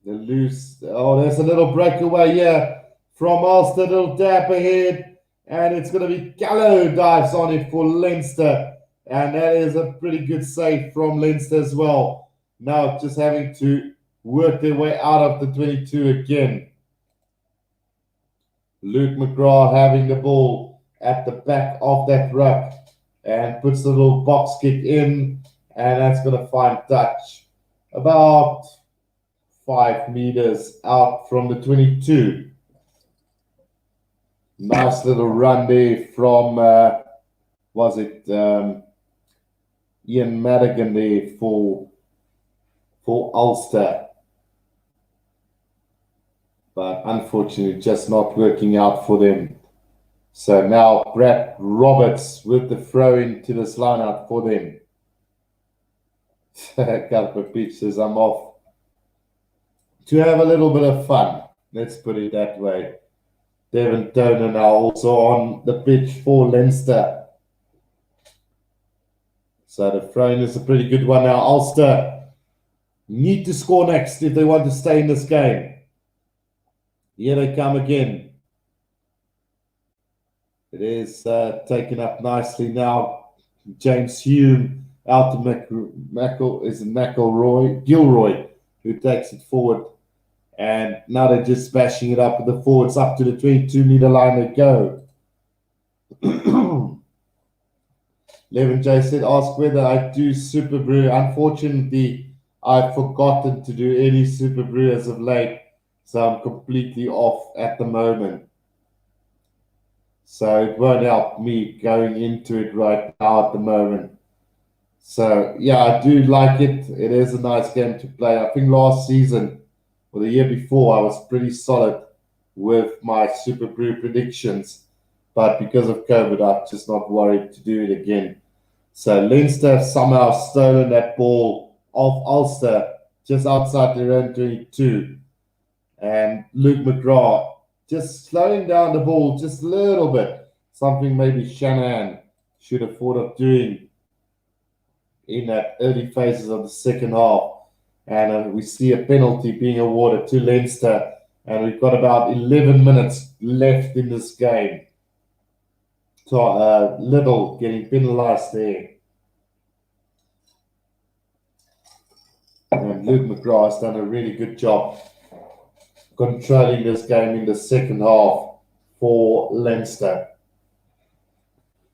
The loose. Oh, there's a little breakaway here from Ulster. Little dab ahead, and it's going to be Gallo dives on it for Leinster, and that is a pretty good save from Leinster as well. Now just having to work their way out of the 22 again. Luke McGrath having the ball at the back of that ruck and puts the little box kick in, and that's going to find touch about 5 meters out from the 22. Nice little run there from, Ian Madigan there for Ulster. But unfortunately, just not working out for them. So now Brad Roberts with the throw into this lineup for them. Calper Peach says, I'm off to have a little bit of fun. Let's put it that way. Devin Toner now also on the pitch for Leinster. So the throw-in is a pretty good one now. Ulster need to score next if they want to stay in this game. Here they come again. It is taken up nicely now. James Hume out to Gilroy, who takes it forward. And now they're just smashing it up with the forwards up to the 22-meter line they go. Levin J said, ask whether I do Super Brew. Unfortunately, I've forgotten to do any Super Brew as of late, so I'm completely off at the moment. So it won't help me going into it right now at the moment. So yeah, I do like it. It is a nice game to play. I think last season or the year before, I was pretty solid with my Super Brew predictions. But because of COVID, I'm just not worried to do it again. So Leinster have somehow stolen that ball off Ulster just outside their own 22. And Luke McGrath just slowing down the ball just a little bit. Something maybe Shanahan should have thought of doing in that early phases of the second half. And we see a penalty being awarded to Leinster. And we've got about 11 minutes left in this game. So Little getting penalised there. And Luke McGrath has done a really good job controlling this game in the second half for Leinster.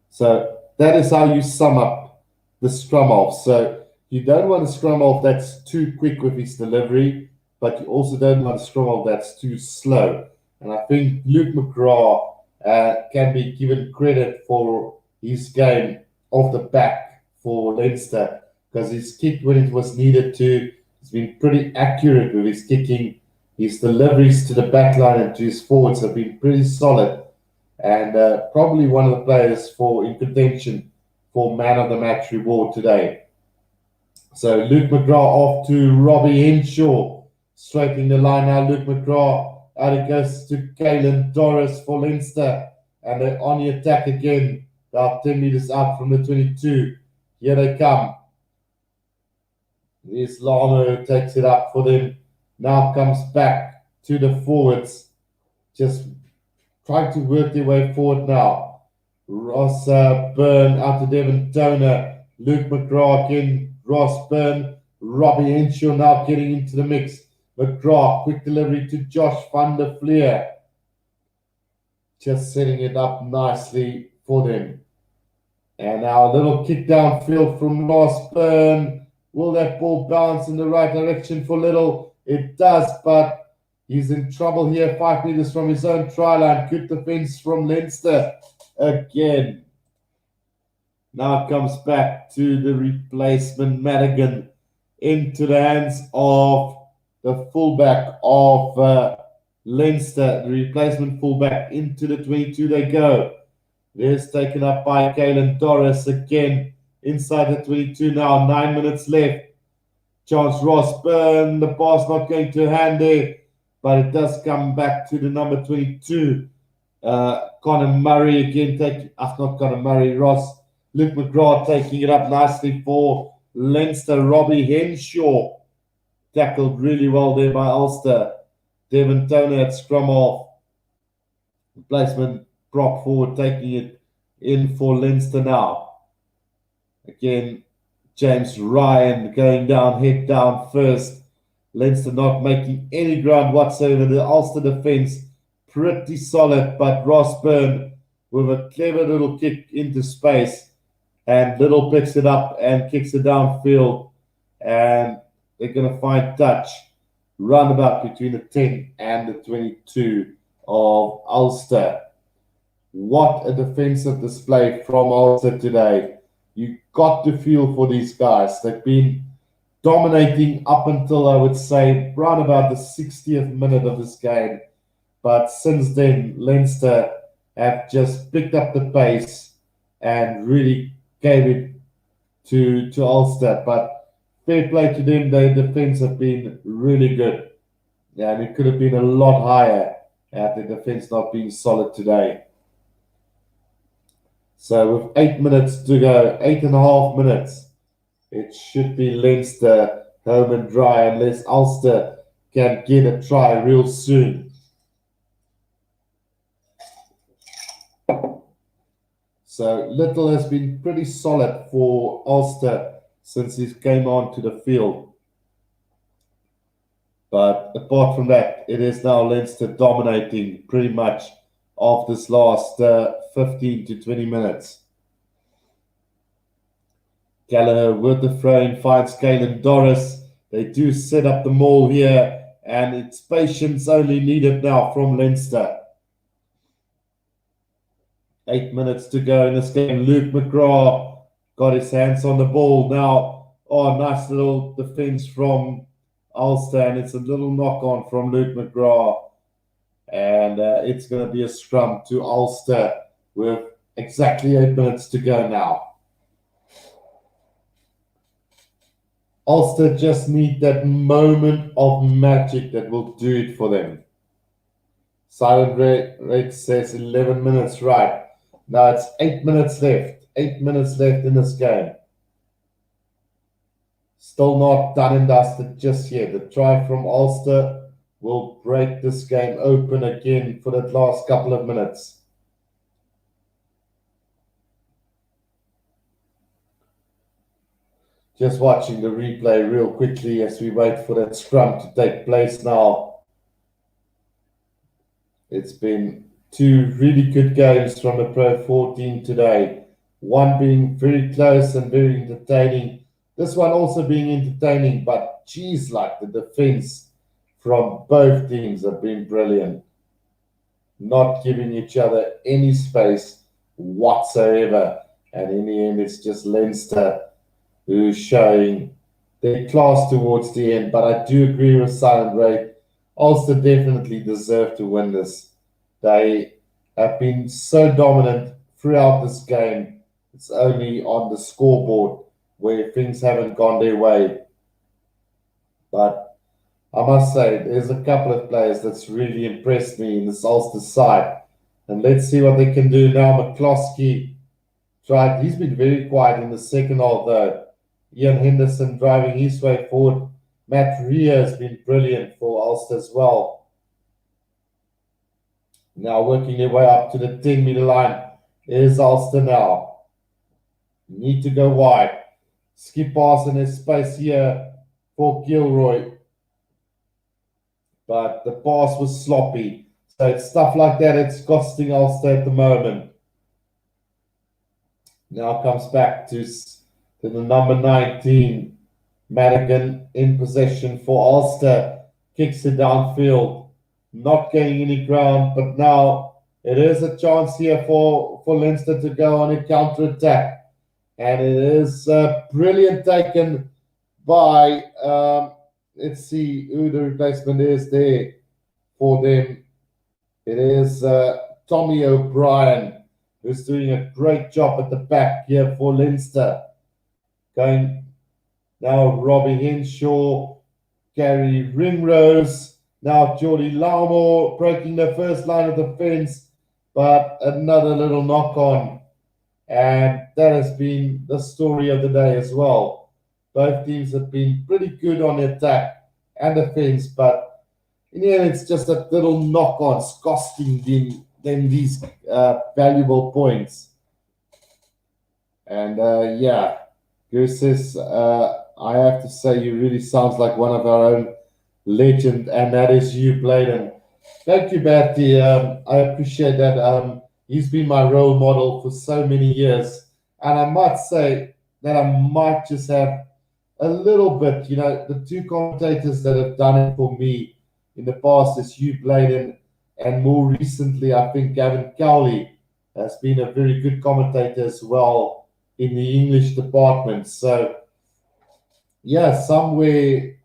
So that is how you sum up the scrum off. So you don't want a scrum off that's too quick with his delivery, but you also don't want a scrum off that's too slow. And I think Luke McGrath can be given credit for his game off the back for Leinster because he's kicked when it was needed to. He's been pretty accurate with his kicking. His deliveries to the back line and to his forwards have been pretty solid, and probably one of the players in contention for man of the match reward today. So Luke McGrath off to Robbie Henshaw, striking the line now. Luke McGrath out it goes to Cullen Doris for Leinster, and they're on the attack again. About 10 meters out from the 22. Here they come. There's Lama who takes it up for them. Now comes back to the forwards. Just trying to work their way forward now. Ross Byrne out to Devon Toner. Luke McGrath again. Ross Byrne. Robbie Henshaw now getting into the mix. McGrath, quick delivery to Josh van der Vlier. Just setting it up nicely for them. And now a little kick downfield from Ross Byrne. Will that ball bounce in the right direction for Little? It does, but he's in trouble here. 5 meters from his own try line. Good defense from Leinster again. Now it comes back to the replacement Madigan into the hands of the fullback of Leinster. The replacement fullback into the 22 they go. There's taken up by Cullen Doris again inside the 22 now. 9 minutes left. Chance Ross Byrne. The pass not going to hand there, but it does come back to the number 22. Conor Murray again taking, not Conor Murray, Ross. Luke McGrath taking it up nicely for Leinster. Robbie Henshaw tackled really well there by Ulster. Devon Toner at scrum off. Replacement prop forward taking it in for Leinster now. Again, James Ryan going down, head down first. Leinster not making any ground whatsoever. The Ulster defense pretty solid, but Ross Byrne with a clever little kick into space, and Little picks it up and kicks it downfield, and they're going to find touch roundabout between the 10 and the 22 of Ulster. What a defensive display from Ulster today. You got to feel for these guys. They've been dominating up until, I would say, around about the 60th minute of this game. But since then, Leinster have just picked up the pace and really gave it to Ulster. But fair play to them. Their defense have been really good. Yeah, and it could have been a lot higher had the defense not been solid today. So with 8 minutes to go, 8.5 minutes, it should be Leinster home and dry unless Ulster can get a try real soon. So Little has been pretty solid for Ulster since he came onto the field. But apart from that, it is now Leinster dominating pretty much of this last 15 to 20 minutes. Gallagher with the throw-in finds Cullen Doris. They do set up the maul here, and it's patience only needed now from Leinster. 8 minutes to go in this game. Luke McGrath got his hands on the ball now. Oh, nice little defense from Ulster, and it's a little knock-on from Luke McGrath. And it's going to be a scrum to Ulster with exactly 8 minutes to go now. Ulster just need that moment of magic that will do it for them. Silent Red says 11 minutes, right. Now it's 8 minutes left. 8 minutes left in this game. Still not done and dusted just yet. The try from Ulster will break this game open again for that last couple of minutes. Just watching the replay real quickly as we wait for that scrum to take place now. It's been two really good games from the Pro 14 today. One being very close and very entertaining. This one also being entertaining, but geez, like the defense from both teams have been brilliant. Not giving each other any space whatsoever. And in the end, it's just Leinster who's showing their class towards the end. But I do agree with Silent Ray. Ulster definitely deserve to win this. They have been so dominant throughout this game. It's only on the scoreboard where things haven't gone their way. But I must say, there's a couple of players that's really impressed me in this Ulster side. And let's see what they can do now. McCloskey tried. He's been very quiet in the second half, though. Ian Henderson driving his way forward. Matt Rea has been brilliant for Ulster as well. Now working their way up to the 10-meter line is Ulster now. Need to go wide. Skip pass in his space here for Gilroy. But the pass was sloppy. So it's stuff like that it's costing Ulster at the moment. Now comes back to the number 19. Madigan in possession for Ulster. Kicks it downfield. Not gaining any ground, but now it is a chance here for Leinster to go on a counter-attack. And it is brilliant taken by, let's see who the replacement is there for them. It is Tommy O'Brien, who's doing a great job at the back here for Leinster. Going now, Robbie Henshaw, Gary Ringrose. Now, Geordie Larmore breaking the first line of defence, but another little knock on. And that has been the story of the day as well. Both teams have been pretty good on the attack and defence, but in the end, it's just a little knock-ons costing them these valuable points. And yeah, Goose says, I have to say, you really sounds like one of our own legend, and that is you, Bladen. Thank you, Bertie. I appreciate that. He's been my role model for so many years. And I might say that I might just have a little bit, the two commentators that have done it for me in the past is Hugh Bladen, and more recently, I think Gavin Cowley has been a very good commentator as well in the English department. So, yeah, somewhere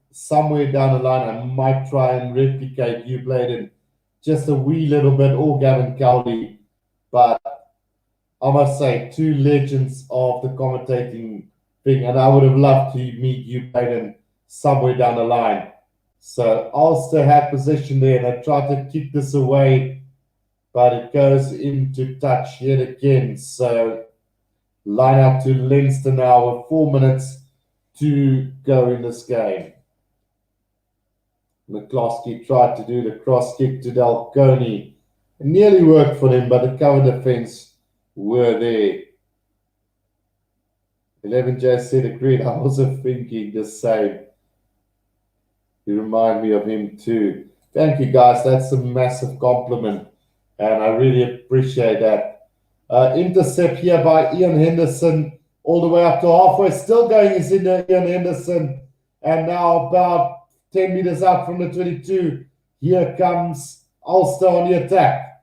down the line, I might try and replicate Hugh Bladen just a wee little bit, or Gavin Cowley. But I must say, two legends of the commentating thing, and I would have loved to meet Hugh Bladen somewhere down the line. So Ulster had possession there, and I tried to kick this away, but it goes into touch yet again. So line up to Leinster now with 4 minutes to go in this game. McCloskey tried to do the cross kick to Dalconi. It nearly worked for them, but the cover defense were there. 11J said agreed. I was thinking the same. You remind me of him too. Thank you, guys. That's a massive compliment, and I really appreciate that. Intercept here by Ian Henderson, all the way up to halfway. Still going is in Ian Henderson, and now about 10 meters out from the 22. Here comes Ulster on the attack.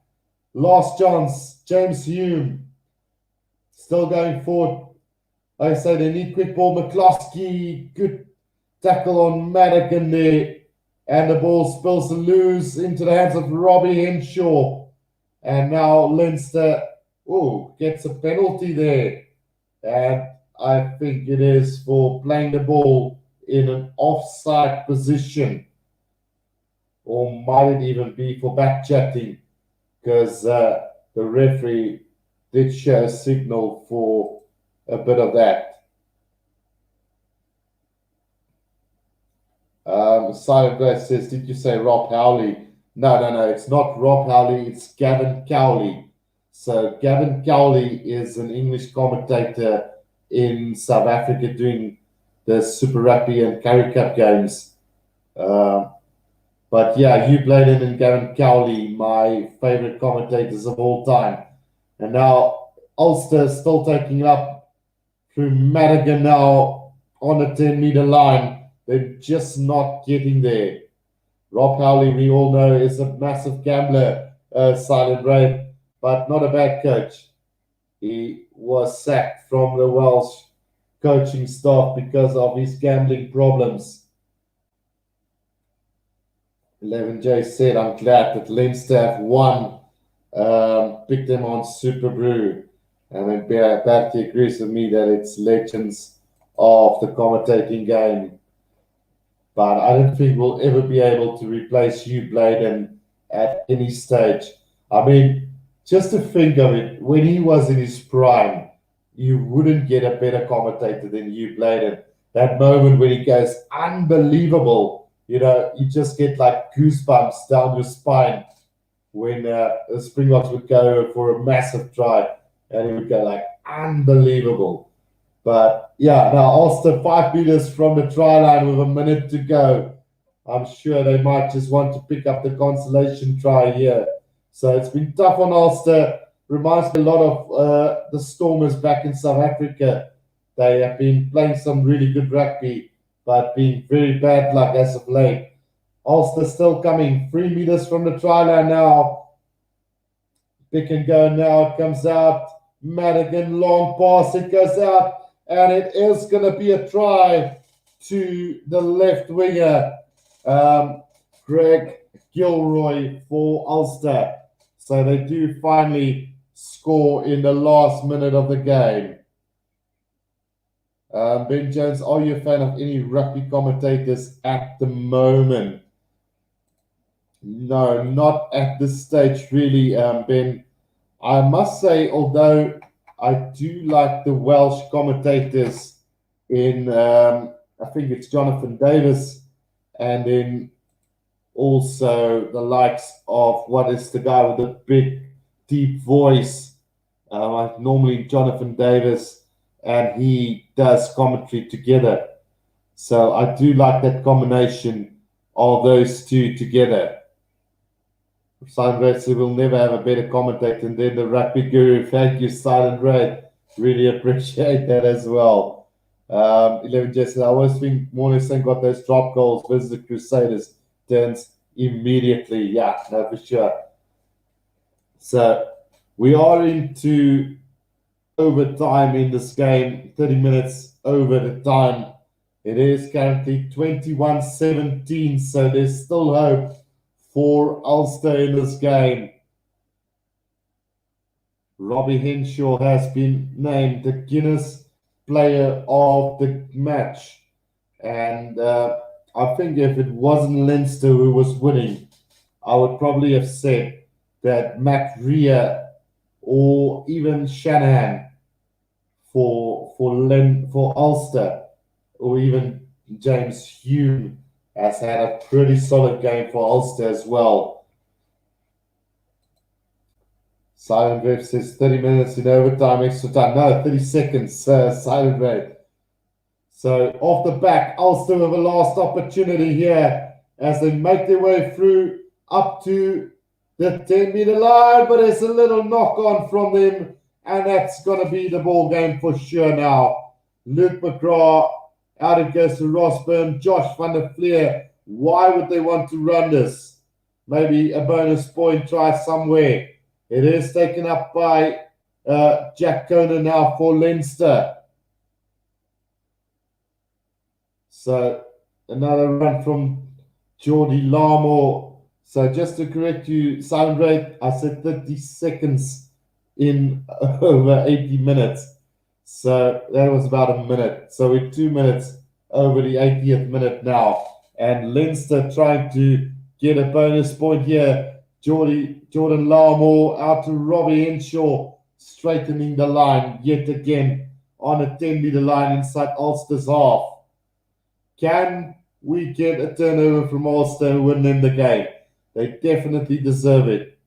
Last chance, James Hume. Still going forward. Like I say, they need quick ball. McCloskey, good tackle on Madigan there. And the ball spills loose into the hands of Robbie Henshaw. And now Leinster, gets a penalty there. And I think it is for playing the ball in an offside position. Or might it even be for back chatting? Because the referee did show a signal for a bit of that. Silent Grace says, did you say Rob Howley? No, it's not Rob Howley, it's Gavin Cowley. So Gavin Cowley is an English commentator in South Africa doing the Super Rugby and Currie Cup games. But yeah, Hugh Bladen and Gavin Cowley, my favorite commentators of all time. And now Ulster still taking up through Madigan now on the 10-meter line. They're just not getting there. Rob Howley, we all know, is a massive gambler, Silent Ray, but not a bad coach. He was sacked from the Welsh coaching staff because of his gambling problems. 11J said, I'm glad that Leinster have won. Pick them on Super Brew. And then Bertie agrees with me that it's legends of the commentating game. But I don't think we'll ever be able to replace Hugh Bladen at any stage. I mean, just to think of it, when he was in his prime, you wouldn't get a better commentator than Hugh Bladen. That moment when he goes unbelievable, you just get like goosebumps down your spine when the Springboks would go for a massive try and he would go like unbelievable. But yeah, now Ulster 5 meters from the try line with a minute to go. I'm sure they might just want to pick up the consolation try here. So it's been tough on Ulster. Reminds me a lot of the Stormers back in South Africa. They have been playing some really good rugby, but being very bad luck as of late. Ulster still coming 3 meters from the try line now. Pick and go now. It comes out. Madigan, long pass. It goes out. And it is going to be a try to the left winger, Greg Gilroy for Ulster. So they do finally score in the last minute of the game. Ben Jones, are you a fan of any rugby commentators at the moment? No, not at this stage, really, Ben. I must say, although I do like the Welsh commentators in, I think it's Jonathan Davis, and then also the likes of what is the guy with the big, deep voice, like normally Jonathan Davis, and he does commentary together. So I do like that combination of those two together. Silent Red said we'll never have a better commentator than the rugby guru. Thank you, Silent Red. Really appreciate that as well. 11 Jesse, I always think Mornington got those drop goals versus the Crusaders turns immediately. Yeah, no, for sure. So we are into overtime in this game, 30 minutes over the time. It is currently 21-17, so there's still hope for Ulster in this game. Robbie Henshaw has been named the Guinness Player of the Match. And I think if it wasn't Leinster who was winning, I would probably have said that Matt Rea or even Shanahan for Ulster, or even James Hume has had a pretty solid game for Ulster as well. Silent Rev says 30 minutes in overtime, extra time. No, 30 seconds, Silent Rev. So off the back, Ulster with a last opportunity here as they make their way through up to the 10-meter line, but it's a little knock on from them, and that's going to be the ball game for sure now. Luke McGrath, out it goes to Rosburn, Josh van der Fleer. Why would they want to run this? Maybe a bonus point try somewhere. It is taken up by Jack Conner now for Leinster. So another run from Geordie Larmore. So just to correct you, sound rate, I said 30 seconds in over 80 minutes. So that was about a minute. So we're 2 minutes over the 80th minute now. And Leinster trying to get a bonus point here. Jordan Larmore out to Robbie Henshaw, straightening the line yet again on a 10-meter line inside Ulster's half. Can we get a turnover from Ulster and win them the game? They definitely deserve it.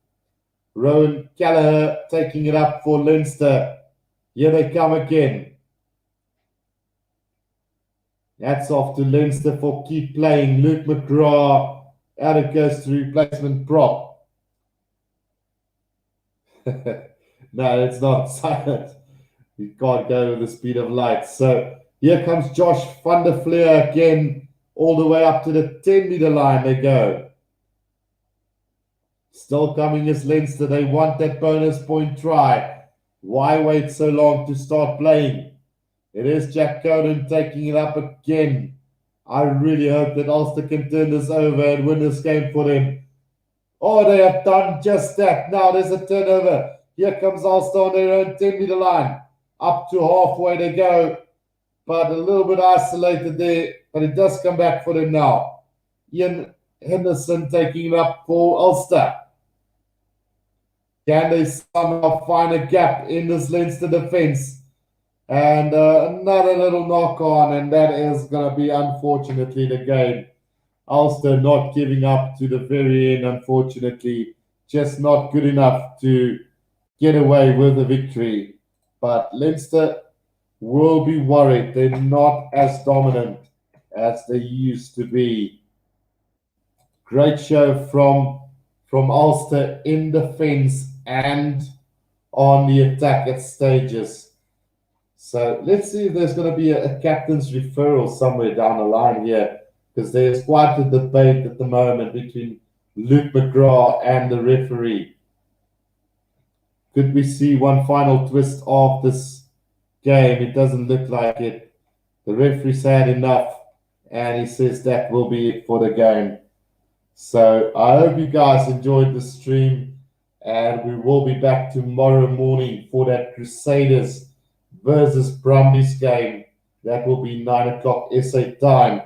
Rowan Gallagher taking it up for Leinster. Here they come again. That's off to Leinster for keep playing. Luke McGrath, out it goes to replacement prop. No, it's not silent. You can't go with the speed of light. So here comes Josh van der Fleer again, all the way up to the 10-meter line they go. Still coming is Leinster. They want that bonus point try. Why wait so long to start playing? It is Jack Cullen taking it up again. I really hope that Ulster can turn this over and win this game for them. Oh, they have done just that. Now there's a turnover. Here comes Ulster on their own 10-meter line. Up to halfway they go, but a little bit isolated there. But it does come back for them now. Ian Henderson taking it up for Ulster. Can they somehow find a gap in this Leinster defence? And another little knock on, and that is going to be, unfortunately, the game. Ulster not giving up to the very end, unfortunately. Just not good enough to get away with the victory. But Leinster will be worried. They're not as dominant as they used to be. Great show from Ulster in defence and on the attack at stages. So let's see if there's going to be a captain's referral somewhere down the line here, because there's quite a debate at the moment between Luke McGrath and the referee. Could we see one final twist of this game? It doesn't look like it. The referee's had enough, and he says that will be it for the game. So I hope you guys enjoyed the stream, and we will be back tomorrow morning for that Crusaders versus Brumbies game. That will be 9 o'clock SA time.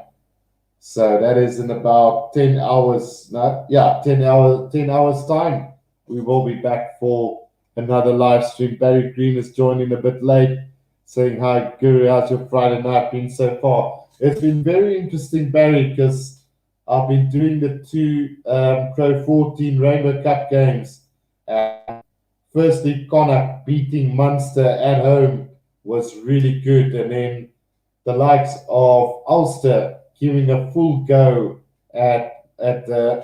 So that is in about 10 hours. 10 hours time. We will be back for another live stream. Barry Green is joining a bit late, saying, hi, Guru, how's your Friday night been so far? It's been very interesting, Barry, because I've been doing the two Crow 14 Rainbow Cup games. Firstly, Connacht beating Munster at home was really good. And then the likes of Ulster giving a full go at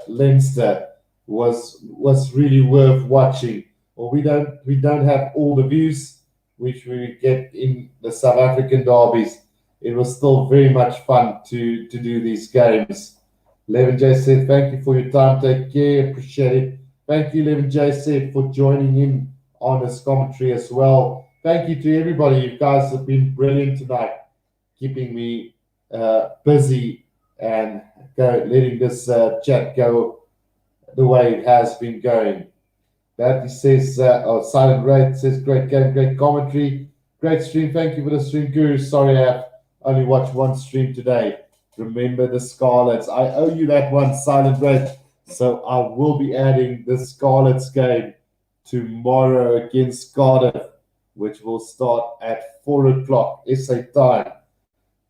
Leinster was really worth watching. Well, we don't have all the views which we get in the South African derbies. It was still very much fun to do these games. Levin J said, thank you for your time. Take care. Appreciate it. Thank you, Levin J said, for joining in on this commentary as well. Thank you to everybody. You guys have been brilliant tonight, keeping me busy and letting this chat go the way it has been going. That says, Silent Ray says, great game, great commentary, great stream. Thank you for the stream, Guru. Sorry, I have only watched one stream today. Remember the Scarlets. I owe you that one, Silent Ray. So I will be adding the Scarlets game tomorrow against Cardiff, which will start at 4 o'clock SA time.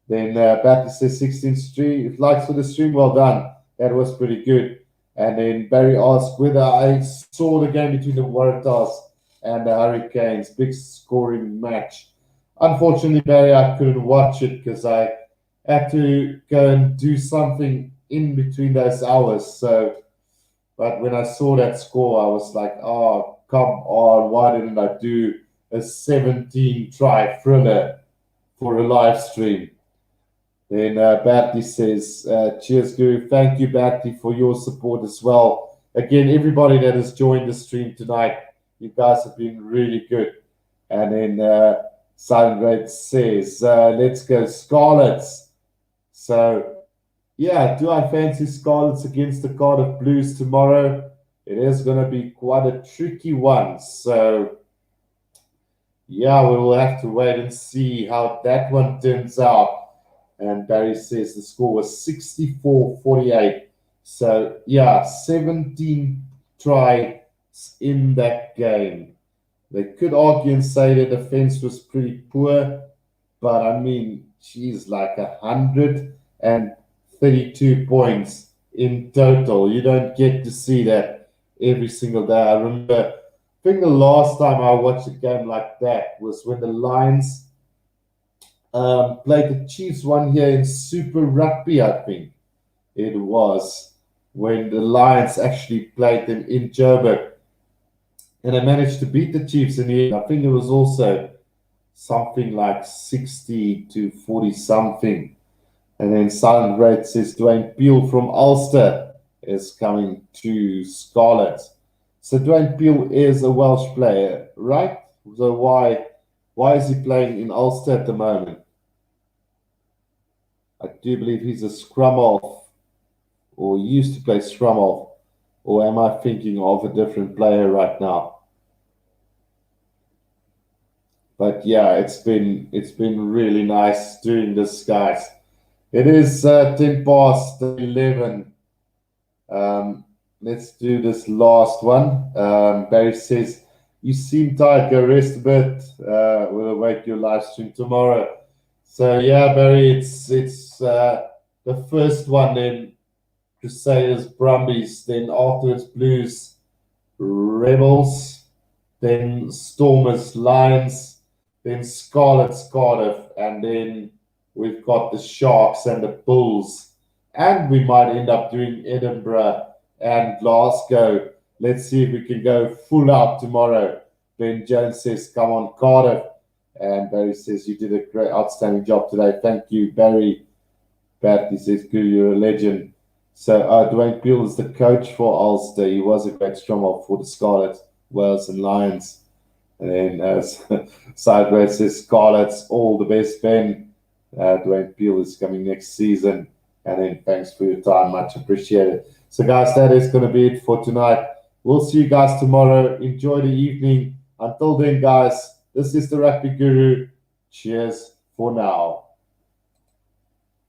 Then Batty says 16 stream. Likes for the stream, well done. That was pretty good. And then Barry asked whether I saw the game between the Waratahs and the Hurricanes. Big scoring match. Unfortunately, Barry, I couldn't watch it because I had to go and do something in between those hours. So, but when I saw that score, I was like, oh, come on. Why didn't I do a 17-try thriller for a live stream? Then Batty says, cheers, Guru. Thank you, Batty, for your support as well. Again, everybody that has joined the stream tonight, you guys have been really good. And then Silent Red says, let's go Scarlets. So, yeah, do I fancy Scarlets against the Cardiff Blues tomorrow? It is going to be quite a tricky one. So, yeah, we will have to wait and see how that one turns out. And Barry says the score was 64-48. So, yeah, 17 tries in that game. They could argue and say the defense was pretty poor, but I mean, geez, like 132 points in total. You don't get to see that every single day. I remember, I think the last time I watched a game like that was when the Lions played the Chiefs one here in Super Rugby, I think it was, when the Lions actually played them in Joburg. And they managed to beat the Chiefs in the end. I think it was also something like 60-40 something. And then Silent Red says Dwayne Peel from Ulster is coming to Scarlet. So Dwayne Peel is a Welsh player, right? So why Why is he playing in Ulster at the moment? I do believe he's a scrum half, or used to play scrum half. Or am I thinking of a different player right now? But yeah, it's been really nice doing this, guys. It is 10 past 11. Let's do this last one. Barry says, you seem tired, go rest a bit. We'll await your live stream tomorrow. So yeah, Barry, it's the first one, then Crusaders, Brumbies, then afterwards Blues, Rebels, then Stormers, Lions, then Scarlets, Cardiff, and then we've got the Sharks and the Bulls, and we might end up doing Edinburgh and Glasgow. Let's see if we can go full out tomorrow. Ben Jones says, come on, Cardiff. And Barry says, you did a great, outstanding job today. Thank you, Barry. Patty says, Guru, you're a legend. So Dwayne Peel is the coach for Ulster. He was a great scrum half for the Scarlets, Wales and Lions. And then Sideways says, Scarlets, all the best, Ben. Dwayne Peel is coming next season. And then thanks for your time. Much appreciated. So, guys, that is going to be it for tonight. We'll see you guys tomorrow. Enjoy the evening. Until then, guys, this is the Rugby Guru. Cheers for now.